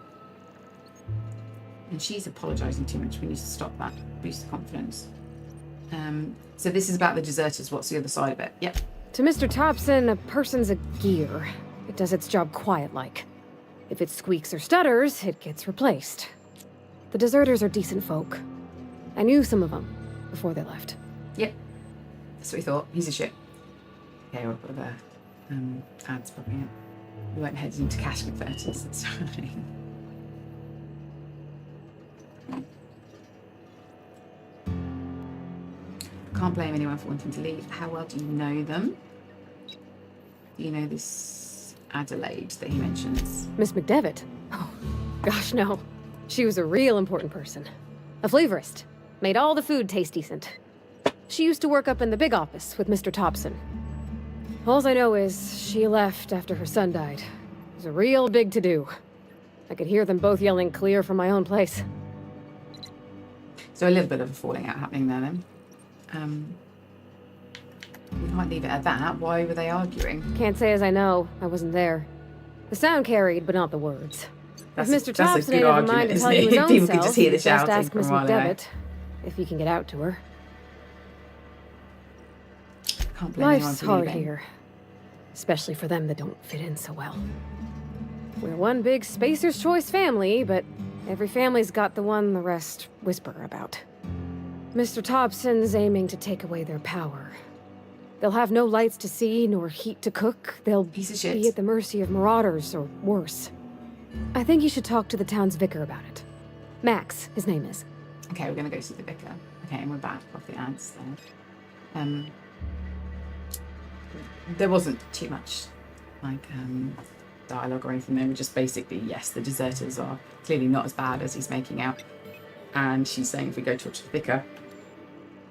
S1: And she's apologising too much. We need to stop that. Boost the confidence. So this is about the deserters. What's the other side of it? Yep.
S11: To Mr. Thompson, a person's a gear. It does its job quiet-like. If it squeaks or stutters, it gets replaced. The deserters are decent folk. I knew some of them before they left.
S1: Yep. That's what we thought. He's a shit. Okay, we'll put the ads popping up. We won't head into cash converters. That's fine. Can't blame anyone for wanting to leave. How well do you know them? Do you know this Adelaide that he mentions?
S11: Miss McDevitt? Oh, gosh, no. She was a real important person. A flavorist. Made all the food taste decent. She used to work up in the big office with Mr. Thompson. All I know is she left after her son died. It was a real big to-do. I could hear them both yelling clear from my own place.
S1: So a little bit of a falling out happening there then. We can't leave it at that. Why were they arguing?
S11: Can't say as I know. I wasn't there. The sound carried, but not the words. If Mr. Thompson ain't ever mind to tell you his own
S1: People
S11: self,
S1: could just hear the
S11: just
S1: shouting
S11: ask
S1: from
S11: Miss
S1: a while away.
S11: McDevitt, if he can get out to her.
S1: Can't blame anyone
S11: Life's
S1: for
S11: hard
S1: leaving.
S11: here. Especially for them that don't fit in so well. We're one big Spacer's Choice family, but every family's got the one the rest whisper about. Mr. Thompson's aiming to take away their power. They'll have no lights to see, nor heat to cook. They'll
S1: Piece of shit.
S11: be at the mercy of marauders, or worse. I think you should talk to the town's vicar about it. Max, his name is.
S1: Okay, we're going to go see the vicar. Okay, and we're back off the ads then. There wasn't too much like dialogue or anything. They were just basically, yes, the deserters are clearly not as bad as he's making out. And she's saying if we go talk to the vicar.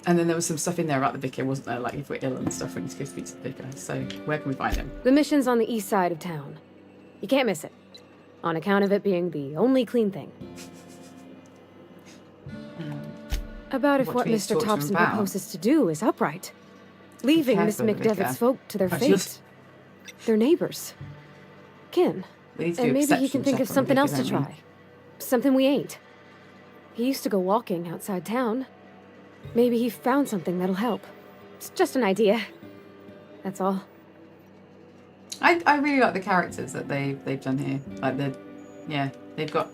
S1: And then there was some stuff in there about the vicar, wasn't there? Like if we're ill and stuff, we need to go speak to the vicar. So where can we find him?
S11: The mission's on the east side of town. You can't miss it. On account of it being the only clean thing. About if what
S1: do we need to
S11: Mr.
S1: talk to him
S11: Thompson
S1: about?
S11: proposes to do is upright. Leaving
S1: cares
S11: Miss
S1: about the vicar?
S11: McDevitt's folk to their
S1: I
S11: fate.
S1: just-
S11: They're neighbors. Kin.
S1: We need to do
S11: And
S1: a
S11: maybe he can
S1: perception
S11: think
S1: check
S11: of
S1: on the
S11: something
S1: vicar,
S11: else to
S1: don't we?
S11: try. Something we ain't. He used to go walking outside town. Maybe he found something that'll help. It's just an idea. That's all.
S1: I really like the characters that they've done here. Like they've got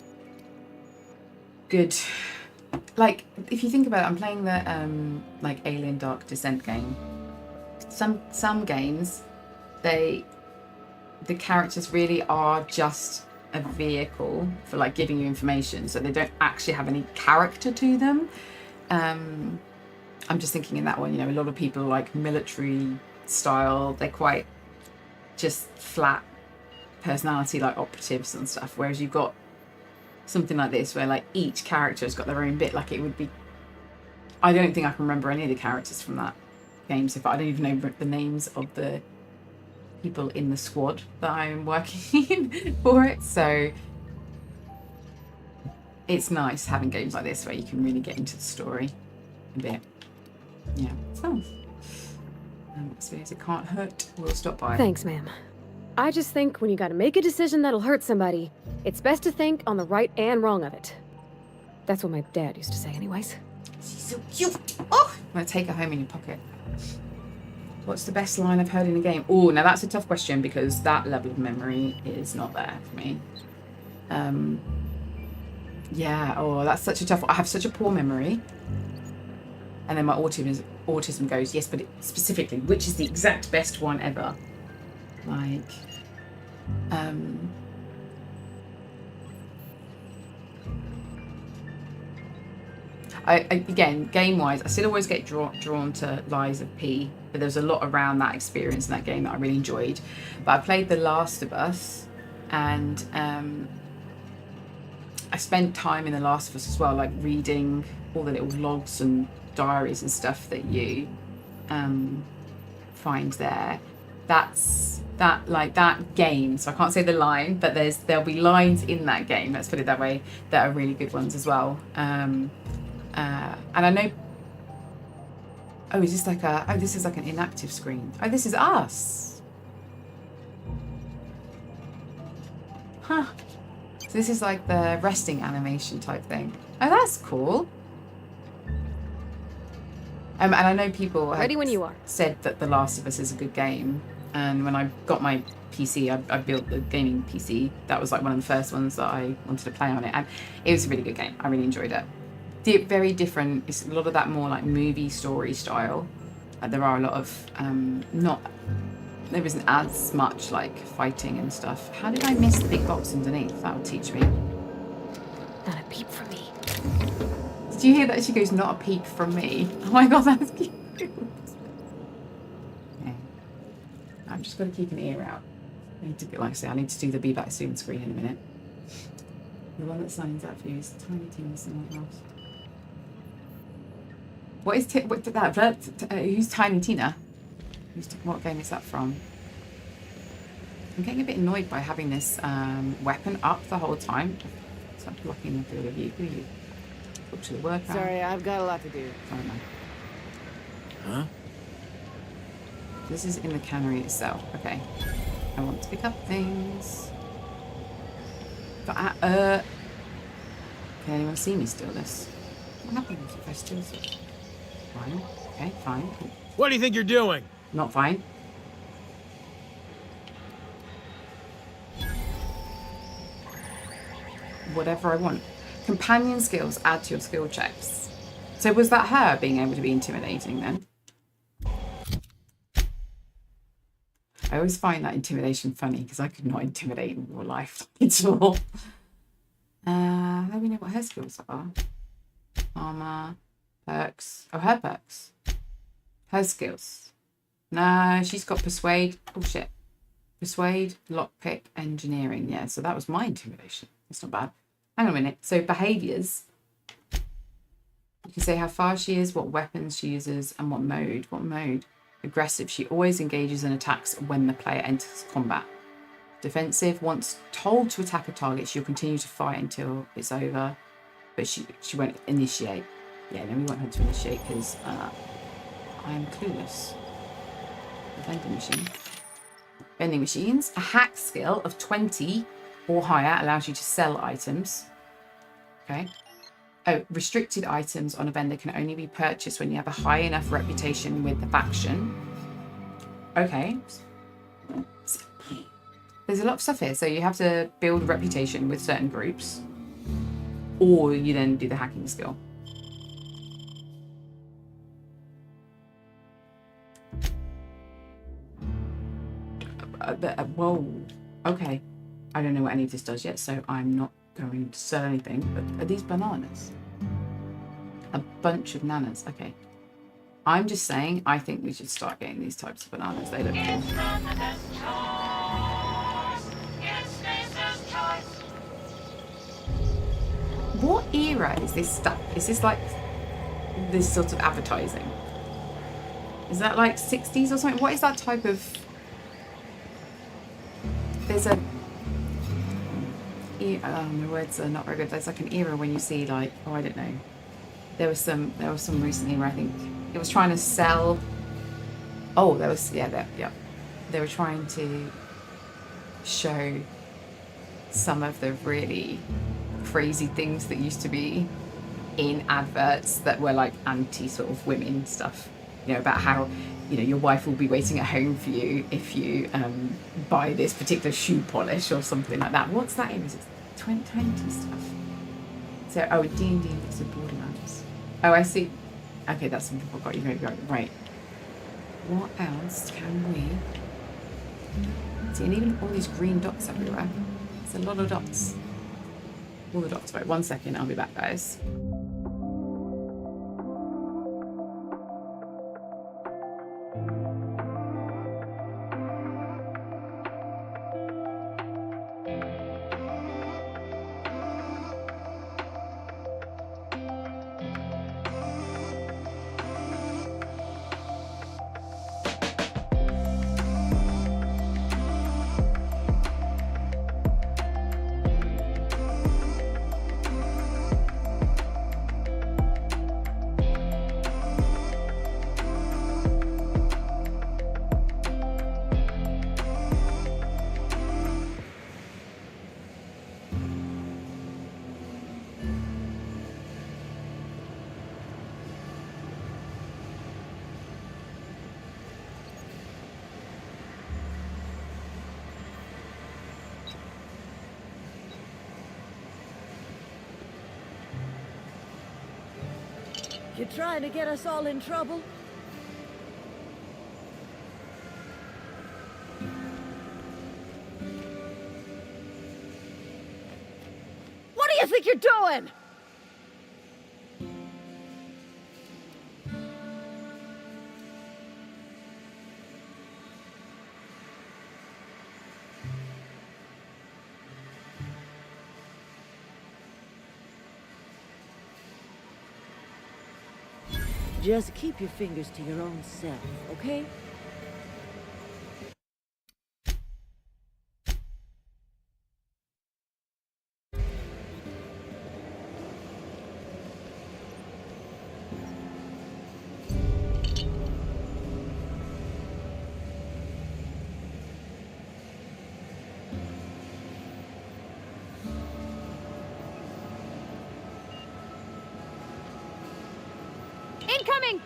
S1: good. Like if you think about it, I'm playing the like Alien Dark Descent game. Some games, the characters really are just a vehicle for like giving you information, so they don't actually have any character to them. I'm just thinking in that one, a lot of people are like military style. They're quite just flat personality, like operatives and stuff. Whereas you've got something like this where like each character has got their own bit. Like it would be, I don't think I can remember any of the characters from that game so far. I don't even know the names of the people in the squad that I'm working in for it. So it's nice having games like this where you can really get into the story a bit. Yeah, it's nice. I suppose it can't hurt. We'll stop by.
S11: Thanks, ma'am. I just think when you gotta make a decision that'll hurt somebody, it's best to think on the right and wrong of it. That's what my dad used to say anyways.
S4: She's so cute. Oh!
S1: I'm going to take her home in your pocket. What's the best line I've heard in a game? Oh, now that's a tough question because that level of memory is not there for me. Yeah, oh, that's such a tough one. I have such a poor memory. And then my autism goes, yes, but specifically, which is the exact best one ever? Like, again, game-wise, I still always get drawn to Lies of P, but there's a lot around that experience in that game that I really enjoyed. But I played The Last of Us, and I spent time in The Last of Us as well, like reading all the little logs and diaries and stuff that you find there. That's that game, so I can't say the line, but there'll be lines in that game, let's put it that way, that are really good ones as well. And I know, this is like an inactive screen. Oh, this is us. Huh. So this is like the resting animation type thing. Oh, that's cool. And I know people have
S11: Ready when you are.
S1: said that The Last of Us is a good game. And when I got my PC, I built the gaming PC. That was like one of the first ones that I wanted to play on it. And it was a really good game. I really enjoyed it. Very different. It's a lot of that more like movie story style. There are a lot of, there isn't as much like fighting and stuff. How did I miss the big box underneath? That would teach me.
S11: Not a peep from me.
S1: Did you hear that? She goes, not a peep from me. Oh my god, that's cute. Okay. I'm just going to keep an ear out. I need to, like I say, I need to do the Be Back Soon screen in a minute. The one that signs out for you is Tiny Tina somewhere else. What is who's Tiny Tina? What game is that from? I'm getting a bit annoyed by having this weapon up the whole time. So I'm blocking the field of view. Who are you? Up to the workout.
S3: Sorry, I've got a lot to do.
S1: Sorry, man.
S6: Huh?
S1: This is in the cannery itself. Okay. I want to pick up things. But can anyone see me steal this? What happens if I steal this? Fine. Okay, fine.
S8: What do you think you're doing?
S1: Not fine. Whatever I want. Companion skills add to your skill checks. So was that her being able to be intimidating then? I always find that intimidation funny because I could not intimidate in real life at all. How do we know what her skills are? Armor, perks. Oh, her perks. Her skills. No, she's got persuade. Bullshit. Persuade, lockpick, engineering. Yeah, so that was my intimidation. It's not bad. Hang on a minute. So behaviours. You can say how far she is, what weapons she uses, and what mode. What mode? Aggressive. She always engages and attacks when the player enters combat. Defensive. Once told to attack a target, she'll continue to fight until it's over. But she won't initiate. Yeah, no, we want her to initiate because I'm clueless. Vending machine. Vending machines. A hack skill of 20 or higher allows you to sell items. Okay. Oh, restricted items on a vendor can only be purchased when you have a high enough reputation with the faction. Okay. There's a lot of stuff here. So you have to build a reputation with certain groups. Or you then do the hacking skill. Whoa. Okay. I don't know what any of this does yet, so I'm not going to sell anything. But are these bananas? A bunch of nanas. Okay. I'm just saying, I think we should start getting these types of bananas. They look cool. What era is this stuff? Is this like this sort of advertising? Is that like 60s or something? What is that type of... There's a... my words are not very good. There's like an era when you see like, oh, I don't know. There was some recently where I think it was trying to sell... Oh, there was, yeah. They were trying to show some of the really crazy things that used to be in adverts that were like anti sort of women stuff, you know, about how, you know, your wife will be waiting at home for you if you buy this particular shoe polish or something like that. What's that in? Is it 2020 stuff? So, oh, D&D mixed with Borderlands. Oh, I see. Okay, that's something I forgot. You go, right. What else can we see? And even all these green dots everywhere. It's a lot of dots. All the dots. Right, 1 second. I'll be back, guys.
S3: You trying to get us all in trouble? What do you think you're doing? Just keep your fingers to your own self, okay?
S11: Incoming!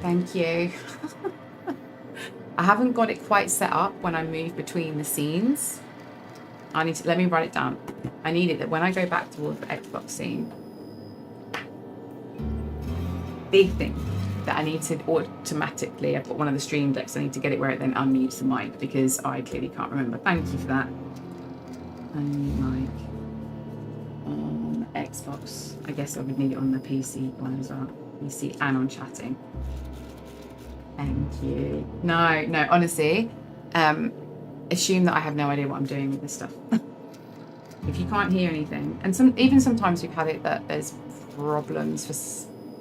S1: Thank you. I haven't got it quite set up when I move between the scenes. I need to, let me write it down. I need it that when I go back towards the Xbox scene, big thing that I need to automatically, I've got one of the stream decks, I need to get it where it then unmutes the mic because I clearly can't remember. Thank you for that. Unmute mic on Xbox. I guess I would need it on the PC one as well. PC and on chatting. Thank you. No, honestly, assume that I have no idea what I'm doing with this stuff. If you can't hear anything, and sometimes we've had it that there's problems for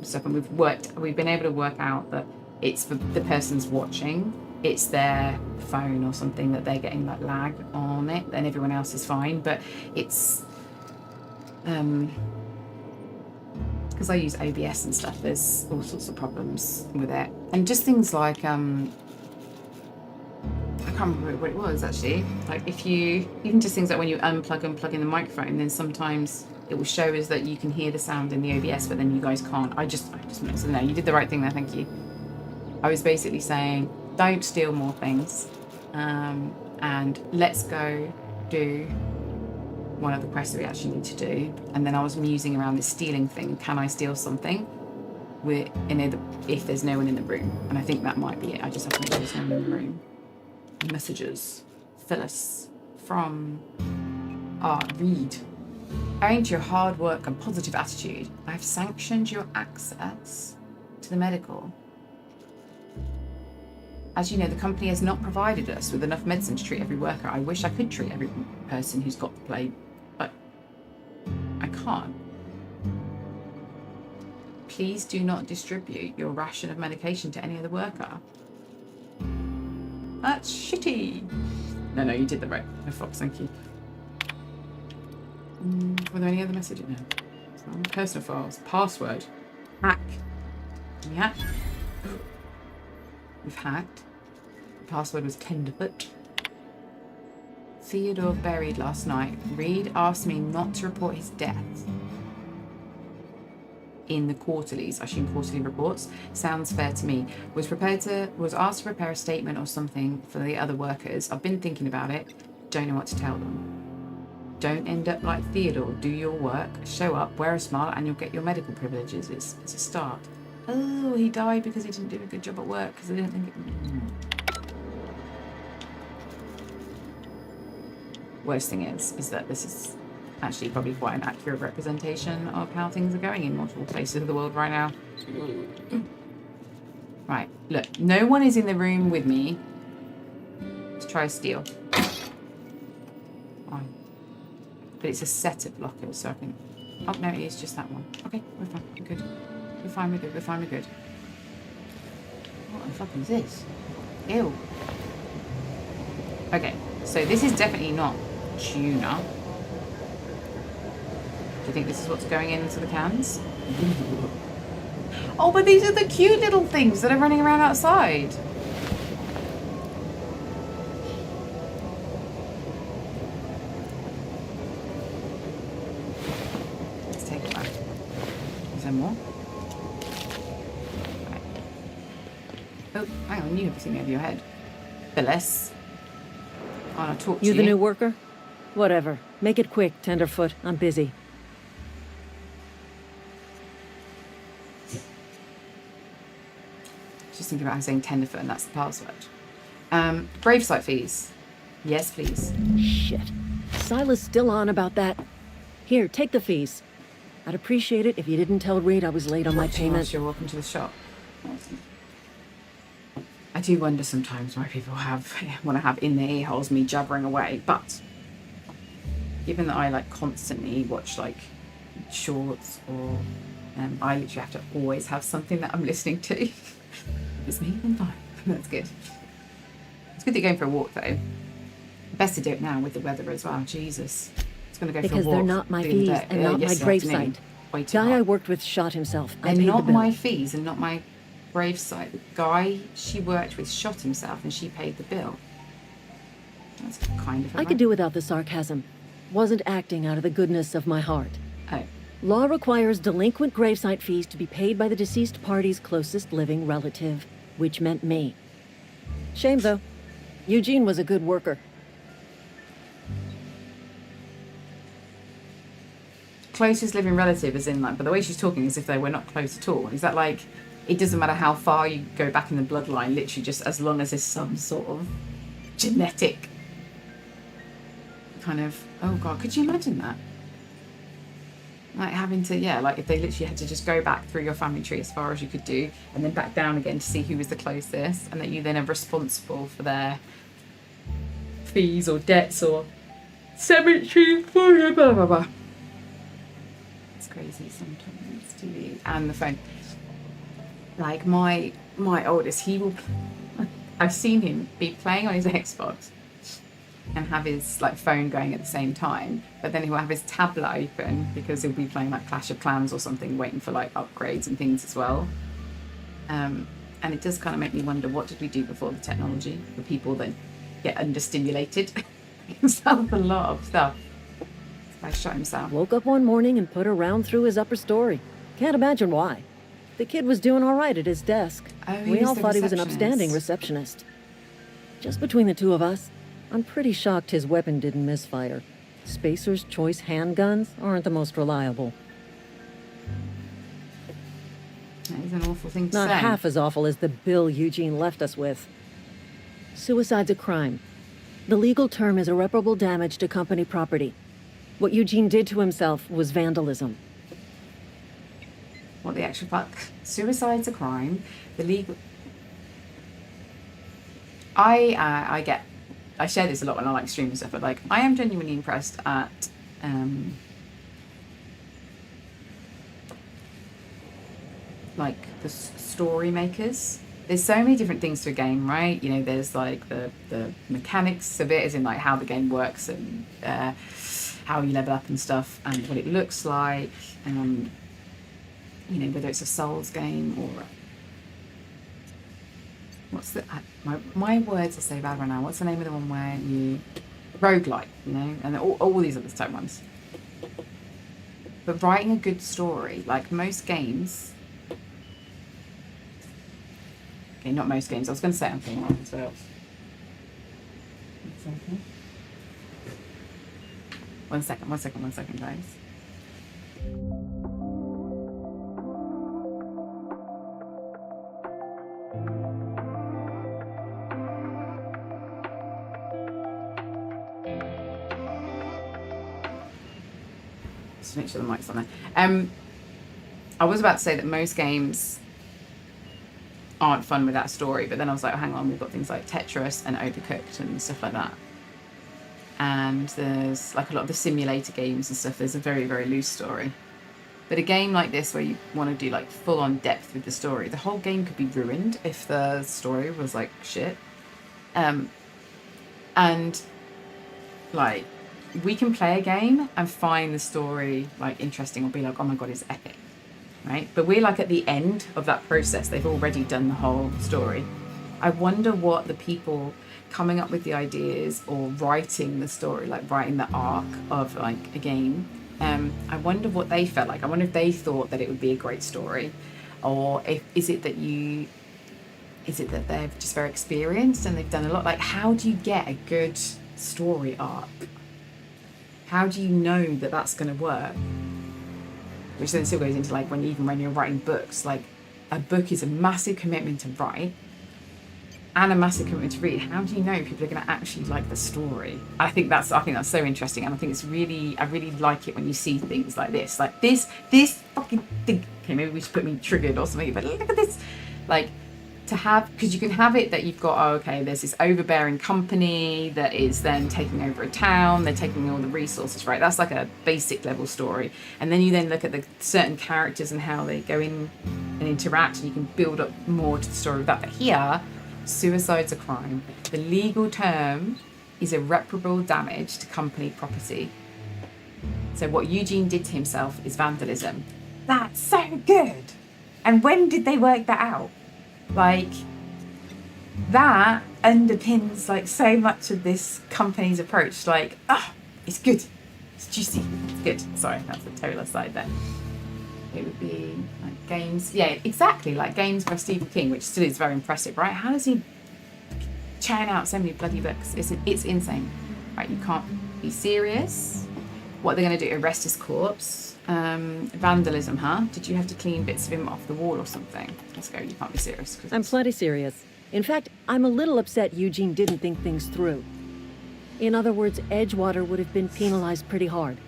S1: stuff, and we've been able to work out that it's for the person's watching, it's their phone or something that they're getting like lag on it, then everyone else is fine. But it's because I use OBS and stuff, there's all sorts of problems with it, and just things like I can't remember what it was actually. Like if you, even just things like when you unplug and plug in the microphone, then sometimes it will show us that you can hear the sound in the OBS, but then you guys can't. I just so no, you did the right thing there, thank you. I was basically saying, don't steal more things, and let's go do one of the quests that we actually need to do. And then I was musing around this stealing thing. Can I steal something if there's no one in the room? And I think that might be it. I just have to make sure there's no one in the room. Messages. Phyllis from Reed. Owing to your hard work and positive attitude, I have sanctioned your access to the medical. As you know, the company has not provided us with enough medicine to treat every worker. I wish I could treat every person who's got the plague, but I can't. Please do not distribute your ration of medication to any other worker. That's shitty. No, you did the right. No, Fox, thank you. Were there any other messages? No. Personal files. Password. Hack. Can we hack? We've hacked. The password was Tenderfoot. Theodore buried last night. Reed asked me not to report his death in the quarterlies, I assume quarterly reports. Sounds fair to me. Was asked to prepare a statement or something for the other workers. I've been thinking about it. Don't know what to tell them. Don't end up like Theodore. Do your work, show up, wear a smile, and you'll get your medical privileges. It's a start. Oh, he died because he didn't do a good job at work because I didn't think it... Worst thing is that this is actually probably quite an accurate representation of how things are going in multiple places of the world right now. Right, look, no one is in the room with me to try to steal. Fine. But it's a set of lockers, so I can... Oh, no, it is just that one. Okay, we're fine, we're good. We're fine, we're good, we're fine, we're good. What the fuck is this? Ew. Okay, so this is definitely not tuna. Do you think this is what's going into the cans? Oh, but these are the cute little things that are running around outside. Let's take it back. Is there more? Right. Oh, hang on, you have seen me over your head. Phyllis. I want to talk to you.
S3: You the new worker? Whatever. Make it quick, Tenderfoot. I'm busy.
S1: Just thinking about how saying Tenderfoot, and that's the password. Gravesite fees. Yes, please.
S3: Shit. Silas still on about that. Here, take the fees. I'd appreciate it if you didn't tell Reed I was late on my payment.
S1: You're welcome to the shop. I do wonder sometimes why people want to have in their ear holes me jabbering away, but given that I constantly watch shorts or I literally have to always have something that I'm listening to. If it's me, then fine. That's good. It's good that you're going for a walk though. Best to do it now with the weather as well. Jesus. It's going to go
S3: because
S1: for a walk.
S3: They're not my fees and not my gravesite. Guy I worked with shot himself.
S1: They're not my fees and not my gravesite. The guy she worked with shot himself and she paid the bill. That's kind of...
S3: I could do without the sarcasm. Wasn't acting out of the goodness of my heart.
S1: Oh.
S3: Law requires delinquent gravesite fees to be paid by the deceased party's closest living relative, which meant me. Shame though. Eugene was a good worker.
S1: Closest living relative is in but the way she's talking as if they were not close at all. Is that it doesn't matter how far you go back in the bloodline, literally just as long as there's some sort of genetic kind of... Oh God, could you imagine that? Like having to, yeah, like if they literally had to just go back through your family tree as far as you could do and then back down again to see who was the closest, and that you then are responsible for their fees or debts or cemetery, blah, blah, blah, blah. It's crazy sometimes. TV and the phone. Like my oldest, he will, I've seen him be playing on his Xbox and have his like phone going at the same time, but then he'll have his tablet open because he'll be playing like Clash of Clans or something, waiting for like upgrades and things as well. And it does kind of make me wonder, what did we do before the technology for people that get understimulated? Himself a lot of stuff. I shot himself.
S3: Woke up one morning and put a round through his upper story. Can't imagine why. The kid was doing all right at his desk.
S1: Oh,
S3: We all thought he was an upstanding receptionist. Just between the two of us, I'm pretty shocked his weapon didn't misfire. Spacer's Choice handguns aren't the most reliable.
S1: That is an awful thing to
S3: Not
S1: say.
S3: half as awful as the bill Eugene left us with. Suicide's a crime. The legal term is irreparable damage to company property. What Eugene did to himself was vandalism.
S1: What the actual fuck? Suicide's a crime. The legal. I share this a lot when I like streaming stuff, but like I am genuinely impressed at like the story makers. There's so many different things to a game, right? You know, there's like the mechanics of it, as in like how the game works and how you level up and stuff, and what it looks like, and you know, whether it's a Souls game or what's the my words are so bad right now. What's the name of the one where you roguelike, you know, and all these other type ones. But writing a good story, like most games. Okay, not most games. I was going to say something wrong as well. One second, guys. Just make sure the mic's on there. I was about to say that most games aren't fun without a story, but then I was like, oh, hang on, we've got things like Tetris and Overcooked and stuff like that. And there's like a lot of the simulator games and stuff, there's a very, very loose story. But a game like this where you want to do like full on depth with the story, the whole game could be ruined if the story was like shit. And like we can play a game and find the story like interesting or be like, oh my god, it's epic, right? But we're like at the end of that process. They've already done the whole story. I wonder what the people coming up with the ideas or writing the story, like writing the arc of like a game, I wonder what they felt like. I wonder if they thought that it would be a great story, or is it that they're just very experienced and they've done a lot. Like, how do you get a good story arc? How do you know that that's going to work? Which then still goes into like when you're writing books, like a book is a massive commitment to write and a massive commitment to read. How do you know people are going to actually like the story? I think that's so interesting, and I think I really like it when you see things like this, like this fucking thing. Okay, maybe we should put me triggered or something, but look at this, like. To have, because you can have it that you've got, oh, okay, there's this overbearing company that is then taking over a town, they're taking all the resources, right? That's like a basic level story. And then you then look at the certain characters and how they go in and interact, and you can build up more to the story of that. But here, suicide's a crime. The legal term is irreparable damage to company property. So what Eugene did to himself is vandalism. That's so good. And when did they work that out? Like, that underpins like so much of this company's approach. Like, it's good, it's juicy, it's good. Sorry, that's the total aside there. It would be like games, yeah, exactly, like games by Stephen King, which still is very impressive, right? How does he churn out so many bloody books? It's insane, right? You can't be serious. What are they going to do? Arrest his corpse? Vandalism, huh? Did you have to clean bits of him off the wall or something? Let's go, you can't be serious.
S3: I'm plenty serious. In fact, I'm a little upset Eugene didn't think things through. In other words, Edgewater would have been penalized pretty hard.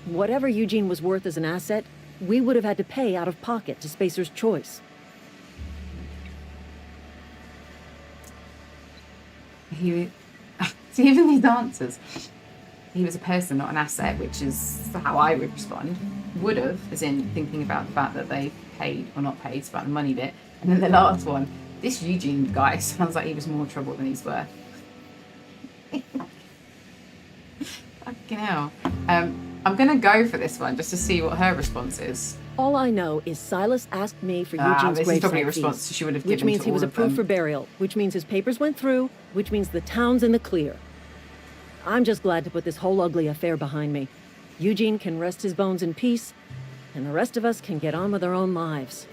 S3: Whatever Eugene was worth as an asset, we would have had to pay out of pocket to Spacer's Choice.
S1: See, even these answers. He was a person, not an asset, which is how I would respond. Would have, as in thinking about the fact that they paid or not paid, it's about the money bit. And then the last one, this Eugene guy sounds like he was more trouble than he's worth. Fucking hell. I'm going to go for this one just to see what her response is.
S3: All I know is Silas asked me for Eugene's
S1: this is probably a
S3: gravesite
S1: response
S3: fees,
S1: she would have
S3: which
S1: given
S3: means
S1: to
S3: he was
S1: all of
S3: approved
S1: them.
S3: for burial, which means his papers went through, which means the town's in the clear. I'm just glad to put this whole ugly affair behind me. Eugene can rest his bones in peace, and the rest of us can get on with our own lives.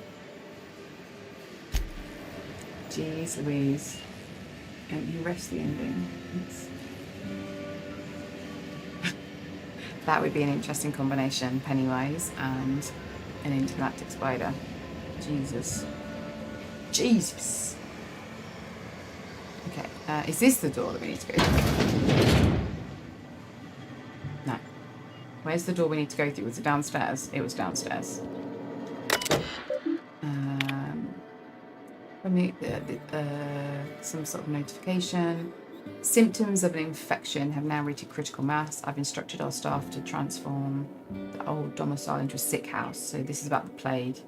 S1: Jeez Louise. You rest the ending. That would be an interesting combination, Pennywise and an intergalactic spider. Jesus. Jesus. Okay, is this the door that we need to go through? No. Where's the door we need to go through? Was it downstairs? It was downstairs. Some sort of notification. Symptoms of an infection have now reached a critical mass. I've instructed our staff to transform the old domicile into a sick house. So this is about the plague.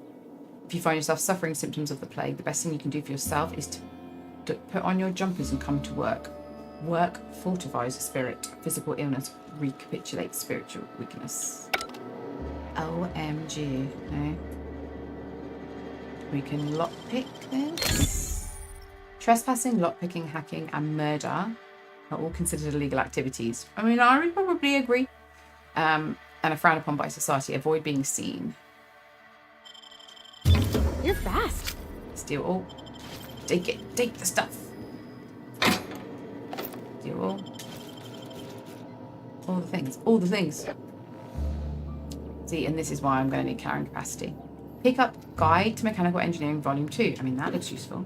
S1: If you find yourself suffering symptoms of the plague, the best thing you can do for yourself is to put on your jumpers and come to work. Work fortifies the spirit. Physical illness recapitulates spiritual weakness. OMG. Okay. We can lockpick this. Trespassing, lockpicking, hacking, and murder are all considered illegal activities. I mean, I would probably agree. And are frowned upon by society. Avoid being seen.
S11: You're fast.
S1: Steal all. Take it. Take the stuff. Steal all. All the things. All the things. See, and this is why I'm going to need carrying capacity. Pick up Guide to Mechanical Engineering Volume 2. I mean, that looks useful.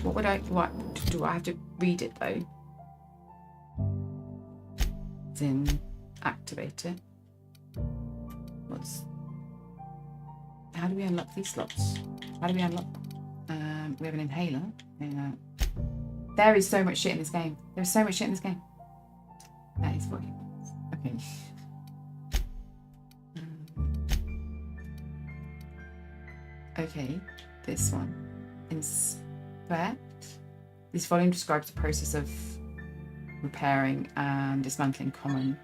S1: What do I have to read it though? Then activate it. How do we unlock these slots? How do we unlock? We have an inhaler. There is so much shit in this game. There's so much shit in this game. That is fucking okay. Okay, this one. Inspect. This volume describes the process of repairing and dismantling common.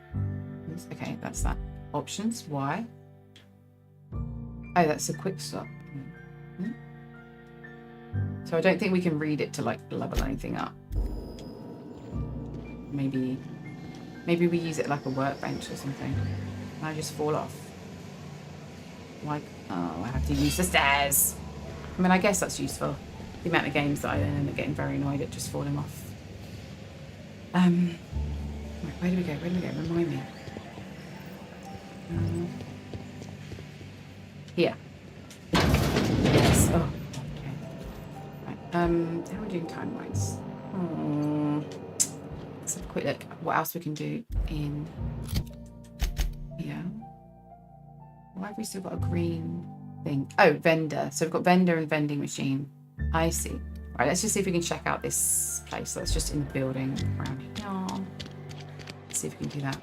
S1: Okay, that's that. Options. Why? Oh, that's a quick stop. So I don't think we can read it to like level anything up. Maybe we use it like a workbench or something. And I just fall off. Like, oh, I have to use the stairs. I mean, I guess that's useful. The amount of games that I then end up getting very annoyed at just falling off. Right, where do we go? Where do we go? Remind me. Here. Yes. Oh, okay. Right. How are we doing time-wise? Let's have a quick look at what else we can do in here. Why have we still got a green thing? Oh, vendor. So we've got vendor and vending machine. I see. All right, let's just see if we can check out this place. That's just in the building around here. Let's see if we can do that.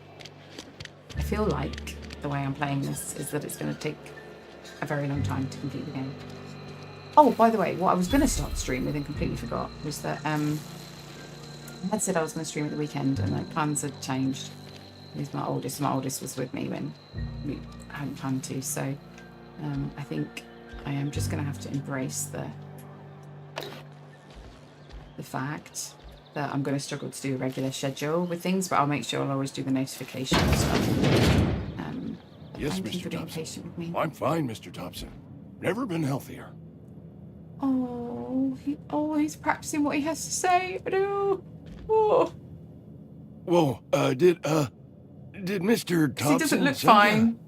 S1: I feel like the way I'm playing this is that it's going to take a very long time to complete the game. Oh, by the way, what I was going to start the stream with and completely forgot was that I had said I was going to stream at the weekend and my plans had changed. With my oldest. My oldest was with me when we hadn't planned to, so I think I am just going to have to embrace the fact that I'm going to struggle to do a regular schedule with things, but I'll make sure I'll always do the notification stuff.
S12: Yes, Mr. Thompson. I'm fine, Mr. Thompson. Never been healthier.
S1: Oh, he's practicing what he has to say. Oh.
S12: Whoa, did Mr. Thompson
S1: He doesn't look
S12: send ya?
S1: fine.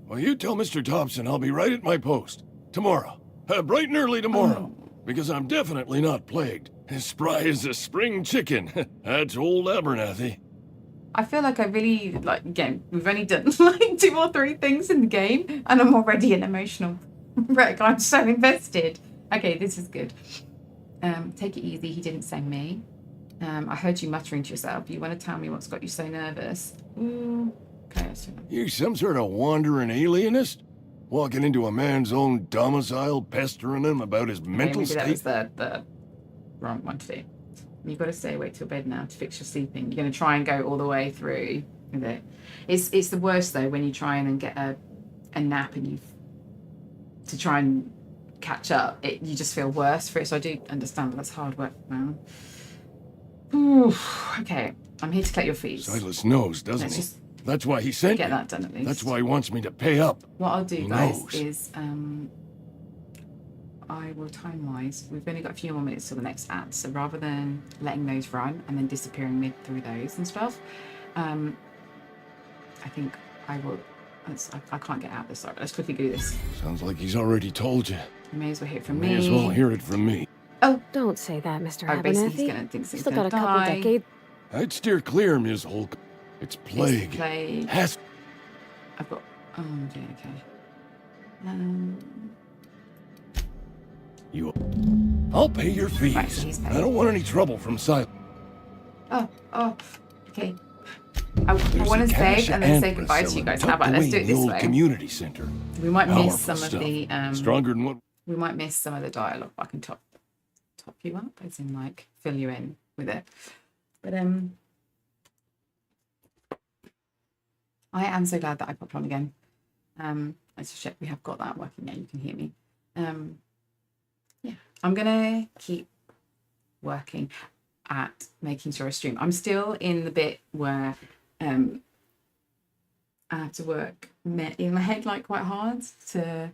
S12: Well, you tell Mr. Thompson I'll be right at my post. Tomorrow. Bright and early tomorrow. Because I'm definitely not plagued. As spry as a spring chicken. That's old Abernathy.
S1: I feel like I really, like, again, we've only done like 2 or 3 things in the game and I'm already an emotional wreck. I'm so invested. Okay, this is good. Take it easy. He didn't say me. I heard you muttering to yourself. You want to tell me what's got you so nervous? Okay.
S12: You some sort of wandering alienist? Walking into a man's own domicile, pestering him about his mental
S1: maybe
S12: state?
S1: that was the wrong one to do. You've got to stay awake till bed now to fix your sleeping. You're going to try and go all the way through with it. It's the worst though when you try and then get a nap and to try and catch up. You just feel worse for it. So I do understand, but that's hard work, man. Okay, I'm here to collect your fees.
S12: Silas knows, doesn't he? That's why he sent me.
S1: Get that done at least.
S12: That's why he wants me to pay up.
S1: What I'll do,
S12: He
S1: guys,
S12: knows.
S1: is I will time-wise. We've only got a few more minutes till the next ad, so rather than letting those run and then disappearing mid through those and stuff, I think I will. I can't get out this side. Let's quickly do this.
S12: Sounds like he's already told you.
S1: You may as well hear it from me.
S12: May as well hear it from me.
S11: Oh, don't say that, Mr.
S1: Oh, basically
S11: Abernathy.
S1: he's gonna think he's
S11: Still
S1: gonna
S11: got a couple
S1: die.
S11: decades.
S12: I'd steer clear, Ms. Hulk. It's plague.
S1: It's plague.
S12: Has.
S1: I've got. Oh, dear, okay.
S12: I'll pay your fees.
S1: Right, so he's paid.
S12: I don't want any trouble from Silas.
S1: Oh, okay. I want to save and then say goodbye to you guys. How about let's do it this way?
S12: Community center.
S1: We might miss
S12: Powerful
S1: some of
S12: stuff.
S1: the
S12: Stronger than what.
S1: we might miss some of the dialogue. I can top you up, as in like fill you in with it. But I am so glad that I popped on again. Let's just check we have got that working. Yeah, you can hear me. Yeah, I'm gonna keep working at making sure I stream. I'm still in the bit where I have to work in my head like quite hard to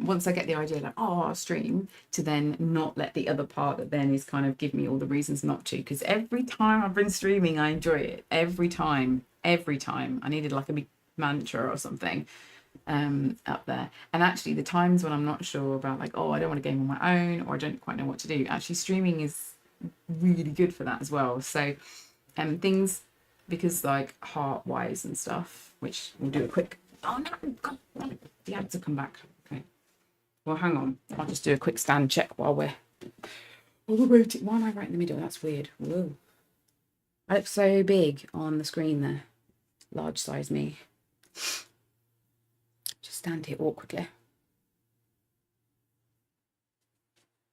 S1: once I get the idea like, oh, I'll stream, to then not let the other part that then is kind of give me all the reasons not to, because every time I've been streaming I enjoy it. Every time I needed like a big mantra or something up there. And actually the times when I'm not sure about like, oh, I don't want to game on my own, or I don't quite know what to do, actually streaming is really good for that as well. So things, because like heart wise and stuff, which we'll do a quick, oh no, God, the ads have come back. Okay, well hang on, I'll just do a quick stand check while we're rotating. Why am I right in the middle? That's weird. Whoa, I look so big on the screen there. Large size me. Just stand here awkwardly.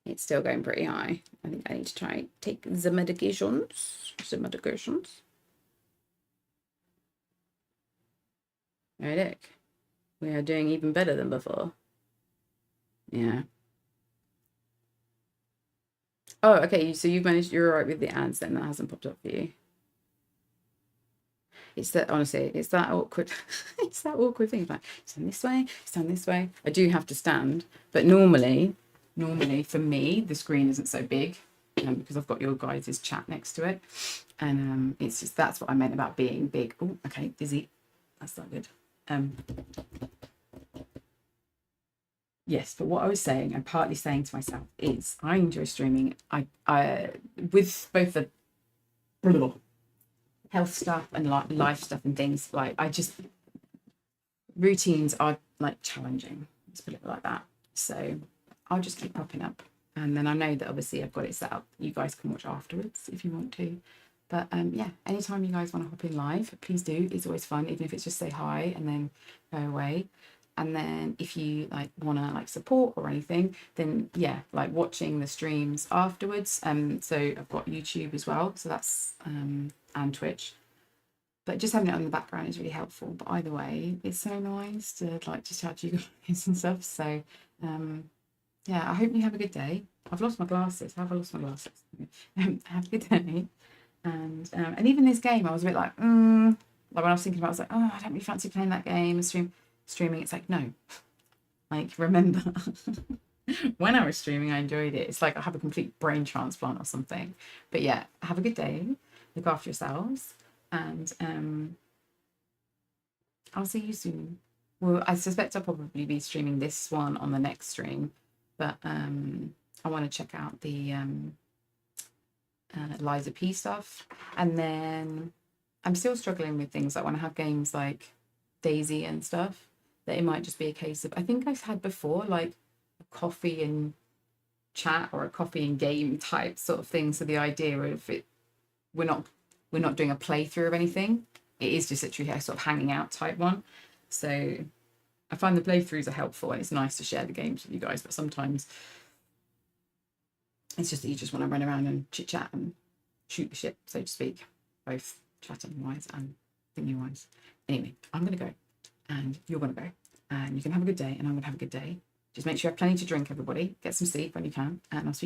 S1: It's still going pretty high. I think I need to try take the medications. Right, look. We are doing even better than before. Yeah. Oh, okay. So you've managed. You're all right with the ads then. That hasn't popped up for you. It's that, honestly, it's that awkward. It's that awkward thing. Like, stand this way, stand this way. I do have to stand, but normally for me, the screen isn't so big because I've got your guys' chat next to it. And it's just, that's what I meant about being big. Oh, okay, dizzy. That's not good. Yes, but what I was saying, and partly saying to myself, is I enjoy streaming. I with both the health stuff and like life stuff and things, like routines are like challenging. Let's put it like that. So I'll just keep popping up, and then I know that obviously I've got it set up. You guys can watch afterwards if you want to. But yeah, anytime you guys want to hop in live, please do. It's always fun, even if it's just say hi and then go away. And then if you like want to like support or anything, then yeah, like watching the streams afterwards. So I've got YouTube as well, so that's and Twitch. But just having it on the background is really helpful. But either way, it's so nice to like just chat to you guys and stuff. So yeah, I hope you have a good day. I've lost my glasses. Have I lost my glasses? Have a good day. And even this game, I was a bit like when I was thinking about it, I was like, oh, I don't really fancy playing that game and streaming. It's like, no, like remember when I was streaming I enjoyed it. It's like I have a complete brain transplant or something. But yeah, have a good day, look after yourselves, and I'll see you soon. Well, I suspect I'll probably be streaming this one on the next stream, but I want to check out the Liza P stuff, and then I'm still struggling with things like when I have games like Daisy and stuff, that it might just be a case of, I think I've had before, like a coffee and chat or a coffee and game type sort of thing. So the idea of it, we're not doing a playthrough of anything. It is just literally a sort of hanging out type one. So I find the playthroughs are helpful and it's nice to share the games with you guys, but sometimes it's just that you just want to run around and chit chat and shoot the shit, so to speak, both chatting wise and thingy wise. Anyway, I'm going to go and you're going to go and you can have a good day and I'm going to have a good day. Just make sure you have plenty to drink, everybody. Get some sleep when you can, and I'll speak to you